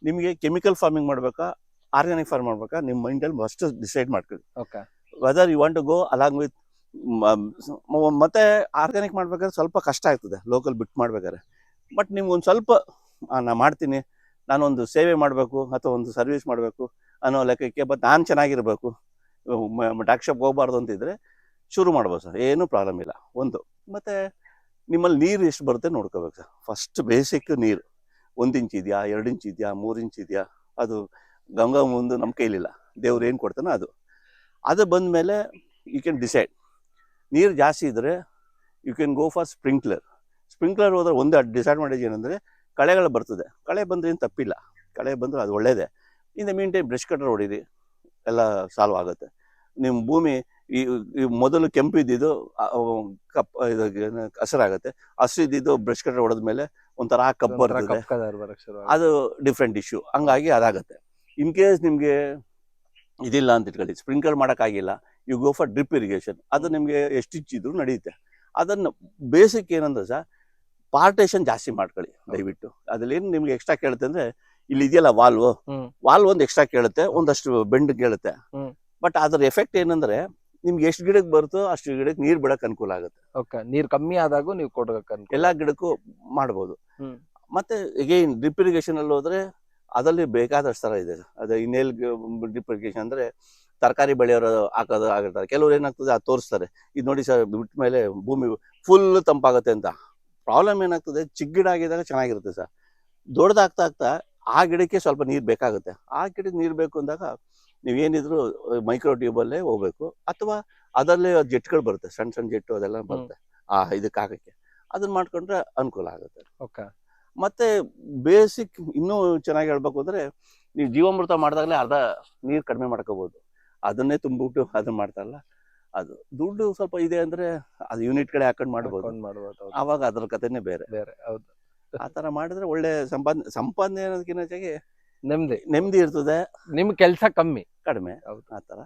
ನಿಮ್ಗೆ ಕೆಮಿಕಲ್ ಫಾರ್ಮಿಂಗ್ ಮಾಡ್ಬೇಕಾ, ಆರ್ಗ್ಯಾನಿಕ್ ಫಾರ್ಮ್ ಮಾಡ್ಬೇಕಾ, ನಿಮ್ ಮೈಂಡ್ ಅಲ್ಲಿ ಫಸ್ಟ್ ಡಿಸೈಡ್ ಮಾಡ್ಕೊಳ್ಳಿ. Okay. Whether you want to go along with. ಮತ್ತೆ ಆರ್ಗ್ಯಾನಿಕ್ ಮಾಡ್ಬೇಕಾದ್ರೆ ಸ್ವಲ್ಪ ಕಷ್ಟ ಆಗ್ತದೆ ಲೋಕಲ್ ಬಿಟ್ಟು ಮಾಡ್ಬೇಕಾದ್ರೆ. ಬಟ್ ನಿಮ್ಗೊಂದು ಸ್ವಲ್ಪ ನಾ ಮಾಡ್ತೀನಿ, ನಾನೊಂದು ಸೇವೆ ಮಾಡಬೇಕು ಅಥವಾ ಒಂದು ಸರ್ವಿಸ್ ಮಾಡಬೇಕು ಅನ್ನೋ ಲೆಕ್ಕಕ್ಕೆ, ಬಟ್ ನಾನು ಚೆನ್ನಾಗಿರ್ಬೇಕು, ಡಾಕ್ ಶಾಪ್ ಹೋಗ್ಬಾರ್ದು ಅಂತಿದ್ರೆ ಶುರು ಮಾಡ್ಬೋದು ಸರ್, ಏನೂ ಪ್ರಾಬ್ಲಮ್ ಇಲ್ಲ. ಒಂದು ಮತ್ತೆ ನಿಮ್ಮಲ್ಲಿ ನೀರು ಎಷ್ಟು ಬರುತ್ತೆ ನೋಡ್ಕೋಬೇಕು ಸರ್. ಫಸ್ಟ್ ಬೇಸಿಕ್ ನೀರು 1 ಇಂಚ್ ಇದೆಯಾ, 2 ಇಂಚ್ ಇದೆಯಾ, 3 ಇಂಚ್ ಇದೆಯಾ, ಅದು ಗಂಗಾ ಮುಂದೆ ನಮ್ಮ ಕೈಲಿಲ್ಲ, ದೇವ್ರು ಏನು ಕೊಡ್ತಾನೋ ಅದು ಬಂದಮೇಲೆ ಯು ಕ್ಯಾನ್ ಡಿಸೈಡ್. ನೀರು ಜಾಸ್ತಿ ಇದ್ದರೆ you can go for sprinkler ಹೋದ್ರೆ ಒಂದೇ ಡಿಸಡ್ವಾಂಟೇಜ್ ಏನಂದರೆ ಕಳೆಗಳು ಬರ್ತದೆ. ಕಳೆ ಬಂದ್ರೆ ಏನು ತಪ್ಪಿಲ್ಲ, ಕಳೆ ಬಂದರೆ ಅದು ಒಳ್ಳೇದೇ. In the meantime brush cutter ಹೊಡೀರಿ, ಎಲ್ಲ ಸಾಲ್ವ್ ಆಗುತ್ತೆ. ನಿಮ್ಮ ಭೂಮಿ ಈ ಮೊದಲು ಕೆಂಪು ಇದ್ದಿದ್ದು ಹಸಿರಾಗುತ್ತೆ, ಹಸಿರು ಇದ್ದಿದ್ದು ಬ್ರಷ್ ಕಟ್ರ್ ಹೊಡೆದ್ಮೇಲೆ ಒಂಥರ ಕಪ್ಪು ಬರ್ತದೆ, ಅದು ಡಿಫ್ರೆಂಟ್ ಇಶ್ಯೂ. ಹಂಗಾಗಿ ಅದಾಗುತ್ತೆ. ಇನ್ ಕೇಸ್ ನಿಮಗೆ ಇದಿಲ್ಲ ಅಂತ ಇಟ್ಕೊಳ್ಳಿ, ಸ್ಪ್ರಿಂಕ್ಲರ್ ಮಾಡೋಕ್ಕಾಗಿಲ್ಲ, you go for drip irrigation. ಅದು ನಿಮಗೆ ಎಷ್ಟು ಇಚ್ಚಿದ್ರು ನಡೆಯುತ್ತೆ. ಅದನ್ನು ಬೇಸಿಕ್ ಏನಂದ್ರೆ ಸರ್, ಪಾರ್ಟೇಷನ್ ಜಾಸ್ತಿ ಮಾಡ್ಕೊಳ್ಳಿ ದಯವಿಟ್ಟು. ಅದ್ರಲ್ಲಿ ಏನು ನಿಮ್ಗೆ ಎಕ್ಸ್ಟ್ರಾ ಕೇಳುತ್ತೆ ಅಂದ್ರೆ, ಇಲ್ಲಿ ಇದೆಯಲ್ಲ ವಾಲ್ವ್ ಒಂದು ಎಕ್ಸ್ಟ್ರಾ ಕೇಳುತ್ತೆ, ಒಂದಷ್ಟು ಬೆಂಡ್ ಕೇಳುತ್ತೆ. ಬಟ್ ಅದ್ರ ಎಫೆಕ್ಟ್ ಏನಂದ್ರೆ ನಿಮ್ಗೆ ಎಷ್ಟು ಗಿಡಕ್ಕೆ ಬರುತ್ತೋ ಅಷ್ಟು ಗಿಡಕ್ಕೆ ನೀರು ಬಿಡಕ್ಕೆ ಅನುಕೂಲ ಆಗುತ್ತೆ. ಓಕೆ. ನೀರು ಕಮ್ಮಿ ಆದಾಗೂ ನೀವು ಕೊಡಬೇಕು, ಎಲ್ಲಾ ಗಿಡಕ್ಕೂ ಮಾಡ್ಬೋದು. ಮತ್ತೆ ಅಗೈನ್ ಡ್ರಿಪ್ ಇರಿಗೇಷನ್ ಅಲ್ಲಿ ಹೋದ್ರೆ ಅದರಲ್ಲಿ ಬೇಕಾದಷ್ಟು ಥರ ಇದೆ. ಅದು ಇನ್ನೇಲ್ ಡ್ರಿಪ್ ಇರಿಗೇಷನ್ ಅಂದ್ರೆ ತರಕಾರಿ ಬೆಳೆಯೋರು ಹಾಕೋದು ಆಗಿರ್ತಾರೆ. ಕೆಲವ್ರು ಏನಾಗ್ತದೆ ಅದು ತೋರಿಸ್ತಾರೆ, ಇದು ನೋಡಿ ಸರ್ ಬಿಟ್ಟ ಮೇಲೆ ಭೂಮಿ ಫುಲ್ ತಂಪಾಗುತ್ತೆ ಅಂತ. ಪ್ರಾಬ್ಲಮ್ ಏನಾಗ್ತದೆ, ಚಿಕ್ಕ ಗಿಡ ಆಗಿದಾಗ ಚೆನ್ನಾಗಿರುತ್ತೆ ಸರ್, ದೊಡ್ಡದಾಗ್ತಾ ಆಗ್ತಾ ಆ ಗಿಡಕ್ಕೆ ಸ್ವಲ್ಪ ನೀರು ಬೇಕಾಗುತ್ತೆ. ಆ ಗಿಡಕ್ಕೆ ನೀರು ಬೇಕು ಅಂದಾಗ ನೀವೇನಿದ್ರು ಮೈಕ್ರೋ ಟ್ಯೂಬಲ್ಲೇ ಹೋಗ್ಬೇಕು, ಅಥವಾ ಅದರಲ್ಲೇ ಜೆಟ್ಗಳು ಬರುತ್ತೆ, ಸಣ್ಣ ಸಣ್ಣ ಜೆಟ್ಟು ಅದೆಲ್ಲ ಬರುತ್ತೆ ಇದಕ್ಕೆ ಹಾಕಕ್ಕೆ. ಅದನ್ನ ಮಾಡ್ಕೊಂಡ್ರೆ ಅನುಕೂಲ ಆಗುತ್ತೆ. ಓಕೆ. ಮತ್ತೆ ಬೇಸಿಕ್ ಇನ್ನೂ ಚೆನ್ನಾಗಿ ಹೇಳ್ಬೇಕು ಅಂದ್ರೆ, ನೀವು ಜೀವಾಮೃತ ಮಾಡಿದಾಗಲೇ ಅರ್ಧ ನೀರು ಕಡಿಮೆ ಮಾಡ್ಕೋಬಹುದು. ಅದನ್ನೇ ತುಂಬಿಟ್ಟು ಅದನ್ನ ಮಾಡ್ತಾರಲ್ಲ, ಅದು ದುಡ್ಡು ಸ್ವಲ್ಪ ಇದೆ ಅಂದ್ರೆ ಅದು ಯೂನಿಟ್ ಕಡೆ ಹಾಕೊಂಡು ಮಾಡ್ಬೋದು. ಆವಾಗ ಅದ್ರ ಕಥೆನೇ ಬೇರೆ. ಹೌದು. ಆ ತರ ಮಾಡಿದ್ರೆ ಒಳ್ಳೆ ಸಂಪಾದನೆ ಅನ್ನೋದಕ್ಕಿಂತ ಜೊತೆಗೆ ನೆಮ್ಮದಿ ಇರ್ತದೆ, ನಿಮ್ ಕೆಲಸ ಕಡಿಮೆ. ಆ ತರ.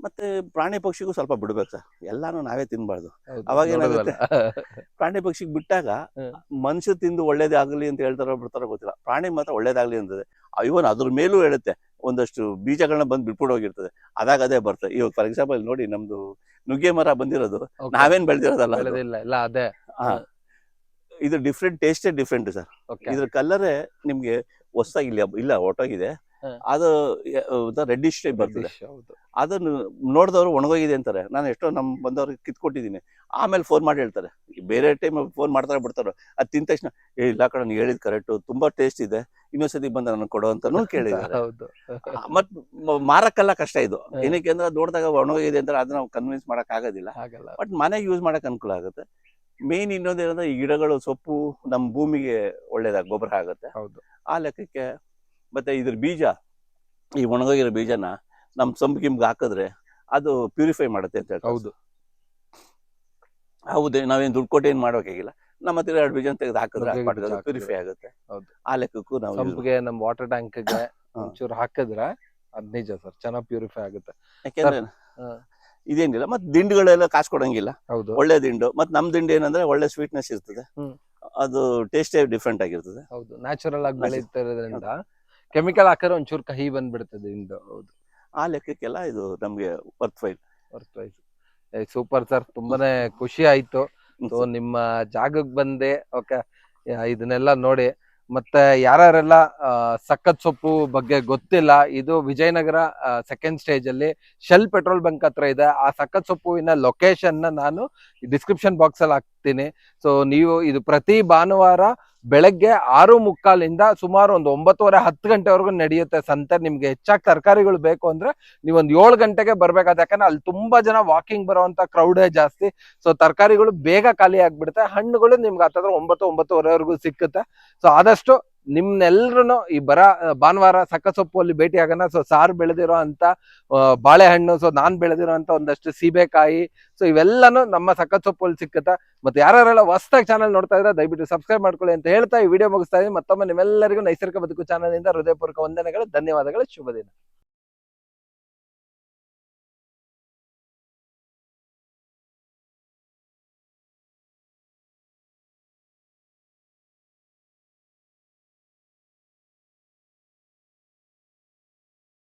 ಮತ್ತೆ ಪ್ರಾಣಿ ಪಕ್ಷಿಗೂ ಸ್ವಲ್ಪ ಬಿಡ್ಬೇಕು ಸರ್, ಎಲ್ಲಾನು ನಾವೇ ತಿನ್ಬಾರ್ದು. ಅವಾಗ ಏನಾಗುತ್ತೆ, ಪ್ರಾಣಿ ಪಕ್ಷಿಗೆ ಬಿಟ್ಟಾಗ ಮನುಷ್ಯ ತಿಂದು ಒಳ್ಳೇದಾಗ್ಲಿ ಅಂತ ಹೇಳ್ತಾರೋ ಬಿಡ್ತಾರೋ ಗೊತ್ತಿಲ್ಲ, ಪ್ರಾಣಿ ಮಾತ್ರ ಒಳ್ಳೇದಾಗ್ಲಿ ಅಂತದೆ. ಇವನ್ ಅದ್ರ ಮೇಲೂ ಹೇಳುತ್ತೆ, ಒಂದಷ್ಟು ಬೀಜಗಳನ್ನ ಬಂದು ಬಿಟ್ಬಿಟ್ಟು ಹೋಗಿರ್ತದೆ, ಅದಾಗ ಅದೇ ಬರ್ತದೆ. ಇವಾಗ ಫಾರ್ ಎಕ್ಸಾಂಪಲ್ ನೋಡಿ, ನಮ್ದು ನುಗ್ಗೆ ಮರ ಬಂದಿರೋದು ನಾವೇನ್ ಬೆಳೆದಿರೋದಲ್ಲ, ಅದೇ ಇದು ಡಿಫ್ರೆಂಟ್, ಟೇಸ್ಟೇ ಡಿಫ್ರೆಂಟ್ ಸರ್. ಇದ್ರ ಕಲರೇ ನಿಮ್ಗೆ ಹೊಸದಾಗಿ ಇಲ್ಲ ಹೊಟ್ಟೋಗಿದೆ, ಅದು ರೆಡ್ಡಿಶ್ ಟೈಪ್ ಬರ್ತದೆ. ಅದನ್ನು ನೋಡಿದವರು ಒಣಗೋಗಿದೆ ಅಂತಾರೆ. ನಾನು ಎಷ್ಟೋ ನಮ್ ಬಂದವ್ರಿಗೆ ಕಿತ್ಕೊಟ್ಟಿದ್ದೀನಿ. ಆಮೇಲೆ ಫೋನ್ ಮಾಡಿ ಹೇಳ್ತಾರೆ, ಬೇರೆ ಟೈಮ್ ಫೋನ್ ಮಾಡ್ತಾರೆ ಬಿಡ್ತಾರೋ, ಅದು ತಿಂದ ತಕ್ಷಣ ಇಲ್ಲ ಕಣ ನೀವು ಹೇಳಿದ್ ಕರೆಕ್ಟು, ತುಂಬಾ ಟೇಸ್ಟ್ ಇದೆ, ಇನ್ನೊಂದ್ಸತಿ ಬಂದ ನನಗೆ ಕೊಡೋ ಅಂತಾನು ಕೇಳಿದ್ದಾರೆ. ಮತ್ ಮಾರಕ್ಕೆಲ್ಲ ಕಷ್ಟ ಇದು, ಏನಕ್ಕೆ ಅಂದ್ರೆ ನೋಡಿದಾಗ ಒಣಗೋಗಿದೆ ಅಂತಾರೆ, ಅದನ್ನ ನಾವು ಕನ್ವಿನ್ಸ್ ಮಾಡಕ್ ಆಗೋದಿಲ್ಲ. ಬಟ್ ಮನೆಗೆ ಯೂಸ್ ಮಾಡಕ್ ಅನುಕೂಲ ಆಗುತ್ತೆ. ಮೇನ್ ಇನ್ನೊಂದೇನಂದ್ರೆ, ಈ ಗಿಡಗಳು ಸೊಪ್ಪು ನಮ್ಮ ಭೂಮಿಗೆ ಒಳ್ಳೇದಾಗ ಗೊಬ್ಬರ ಆಗುತ್ತೆ ಆ ಲೆಕ್ಕಕ್ಕೆ. ಮತ್ತೆ ಇದ್ರ ಬೀಜ, ಈ ಒಣಗೋಗಿರೋ ಬೀಜನ ನಮ್ ಸಂಪಿಗೆ ಹಾಕಿದ್ರೆ ಅದು ಪ್ಯೂರಿಫೈ ಮಾಡುತ್ತೆ ಅಂತ ಹೇಳ್ತಾರೆ. ಹೌದೇ, ನಾವೇನ್ ದುಡ್ಡು ಕೊಟ್ಟು ಏನ್ ಮಾಡ್ಬೇಕಾಗಿಲ್ಲ, ನಮ್ಮ ಹತ್ರ 2 ಬೀಜ ತೆಗೆದು ಹಾಕಿದ್ರೆ ಪ್ಯೂರಿಫೈ ಆಗುತ್ತೆ. ಆ ಲೆಕ್ಕಕ್ಕೂ ನಾವು ಸಂಪಿಗೆ ನಮ್ಮ ವಾಟರ್ ಟ್ಯಾಂಕ್ಗೆ ಒಂಚೂರು ಹಾಕಿದ್ರೆ ಅದ್ ನಿಜ ಸರ್, ಚೆನ್ನಾಗಿ ಪ್ಯೂರಿಫೈ ಆಗುತ್ತೆ. ಯಾಕೆಂದ್ರೆ ಇದೇನಿಲ್ಲ, ಮತ್ತೆ ದಿಂಡುಗಳೆಲ್ಲ ಕಾಸು ಕೊಡಂಗಿಲ್ಲ, ಒಳ್ಳೆ ದಿಂಡು. ಮತ್ತೆ ನಮ್ ದಿಂಡು ಏನಂದ್ರೆ ಒಳ್ಳೆ ಸ್ವೀಟ್ನೆಸ್ ಇರ್ತದೆ, ಅದು ಟೇಸ್ಟೇ ಡಿಫ್ರೆಂಟ್ ಆಗಿರ್ತದೆ. ಹೌದು, ನ್ಯಾಚುರಲ್ ಆಗಿ ಬೆಳೀತಿರೋದ್ರಿಂದ. ಕೆಮಿಕಲ್ ಹಾಕಿದ್ರೆ ಒಂಚೂರು ಕಹಿ ಬಂದ್ಬಿಡ್ತದೆ ದಿಂಡು. ಹೌದು, ಆ ಲೆಕ್ಕಕ್ಕೆಲ್ಲ ಇದು ನಮ್ಗೆ ವರ್ತ್ ವೈಸ್. ಸೂಪರ್ ಸರ್, ತುಂಬಾನೇ ಖುಷಿ ಆಯ್ತು. ಸೊ ನಿಮ್ಮ ಜಾಗಕ್ಕೆ ಬಂದೆ. ಓಕೆ, ಇದನ್ನೆಲ್ಲ ನೋಡಿ ಮತ್ತೆ ಯಾರ್ಯಾರೆಲ್ಲ ಸಖತ್ ಸೊಪ್ಪು ಬಗ್ಗೆ ಗೊತ್ತಿಲ್ಲ, ಇದು ವಿಜಯನಗರ ಸೆಕೆಂಡ್ ಸ್ಟೇಜ್ ಅಲ್ಲಿ ಶೆಲ್ ಪೆಟ್ರೋಲ್ ಬಂಕ್ ಹತ್ರ ಇದೆ. ಆ ಸಖತ್ ಸೊಪ್ಪುವಿನ ಲೊಕೇಶನ್ ನಾನು ಡಿಸ್ಕ್ರಿಪ್ಷನ್ ಬಾಕ್ಸ್ ಅಲ್ಲಿ ಹಾಕ್ತೀನಿ. ಸೊ ನೀವು ಇದು ಪ್ರತಿ ಭಾನುವಾರ ಬೆಳಗ್ಗೆ 6:45 ಸುಮಾರು ಒಂದು 9:30-10 ಗಂಟೆವರೆಗೂ ನಡೆಯುತ್ತೆ ಸಂತೆ. ನಿಮ್ಗೆ ಹೆಚ್ಚಾಗಿ ತರಕಾರಿಗಳು ಬೇಕು ಅಂದ್ರೆ ನೀವೊಂದು 7 ಗಂಟೆಗೆ ಬರ್ಬೇಕಾದ, ಯಾಕಂದ್ರೆ ಅಲ್ಲಿ ತುಂಬಾ ಜನ ವಾಕಿಂಗ್ ಬರುವಂತ ಕ್ರೌಡೇ ಜಾಸ್ತಿ. ಸೊ ತರಕಾರಿಗಳು ಬೇಗ ಖಾಲಿ ಆಗ್ಬಿಡುತ್ತೆ, ಹಣ್ಣುಗಳು ನಿಮ್ಗೆ ಹತ್ತತ್ರ 9-9:30ವರೆಗೂ ಸಿಕ್ಕುತ್ತೆ. ಸೊ ಆದಷ್ಟು ನಿಮ್ನೆಲ್ರು ಈ ಭಾನುವಾರ ಸಖತ್ ಸೊಪ್ಪು ಅಲ್ಲಿ ಭೇಟಿ ಆಗೋಣ. ಸೊ ಸಾರು ಬೆಳೆದಿರೋ ಅಂತ ಬಾಳೆಹಣ್ಣು, ಸೊ ನಾನ್ ಬೆಳೆದಿರೋ ಅಂತ ಒಂದಷ್ಟು ಸೀಬೆಕಾಯಿ, ಸೊ ಇವೆಲ್ಲನೂ ನಮ್ಮ ಸಖತ್ ಸೊಪ್ಪಲ್ಲಿ ಸಿಕ್ಕುತ್ತೆ. ಮತ್ತೆ ಯಾರ್ಯಾರೆಲ್ಲ ಹೊಸದಾಗಿ ಚಾನಲ್ ನೋಡ್ತಾ ಇದ್ರೆ ದಯವಿಟ್ಟು ಸಬ್ಸ್ಕ್ರೈಬ್ ಮಾಡ್ಕೊಳ್ಳಿ ಅಂತ ಹೇಳ್ತಾ ಈ ವಿಡಿಯೋ ಮುಗಿಸ್ತಾ ಇದ್ದೀನಿ. ಮತ್ತೊಮ್ಮೆ ನಿಮ್ಮೆಲ್ಲರಿಗೂ ನೈಸರ್ಗಿಕ ಬದುಕು ಚಾನಲ್ ಇಂದ ಹೃದಯಪೂರ್ವಕ ವಂದನೆಗಳು, ಧನ್ಯವಾದಗಳು, ಶುಭ ದಿನ.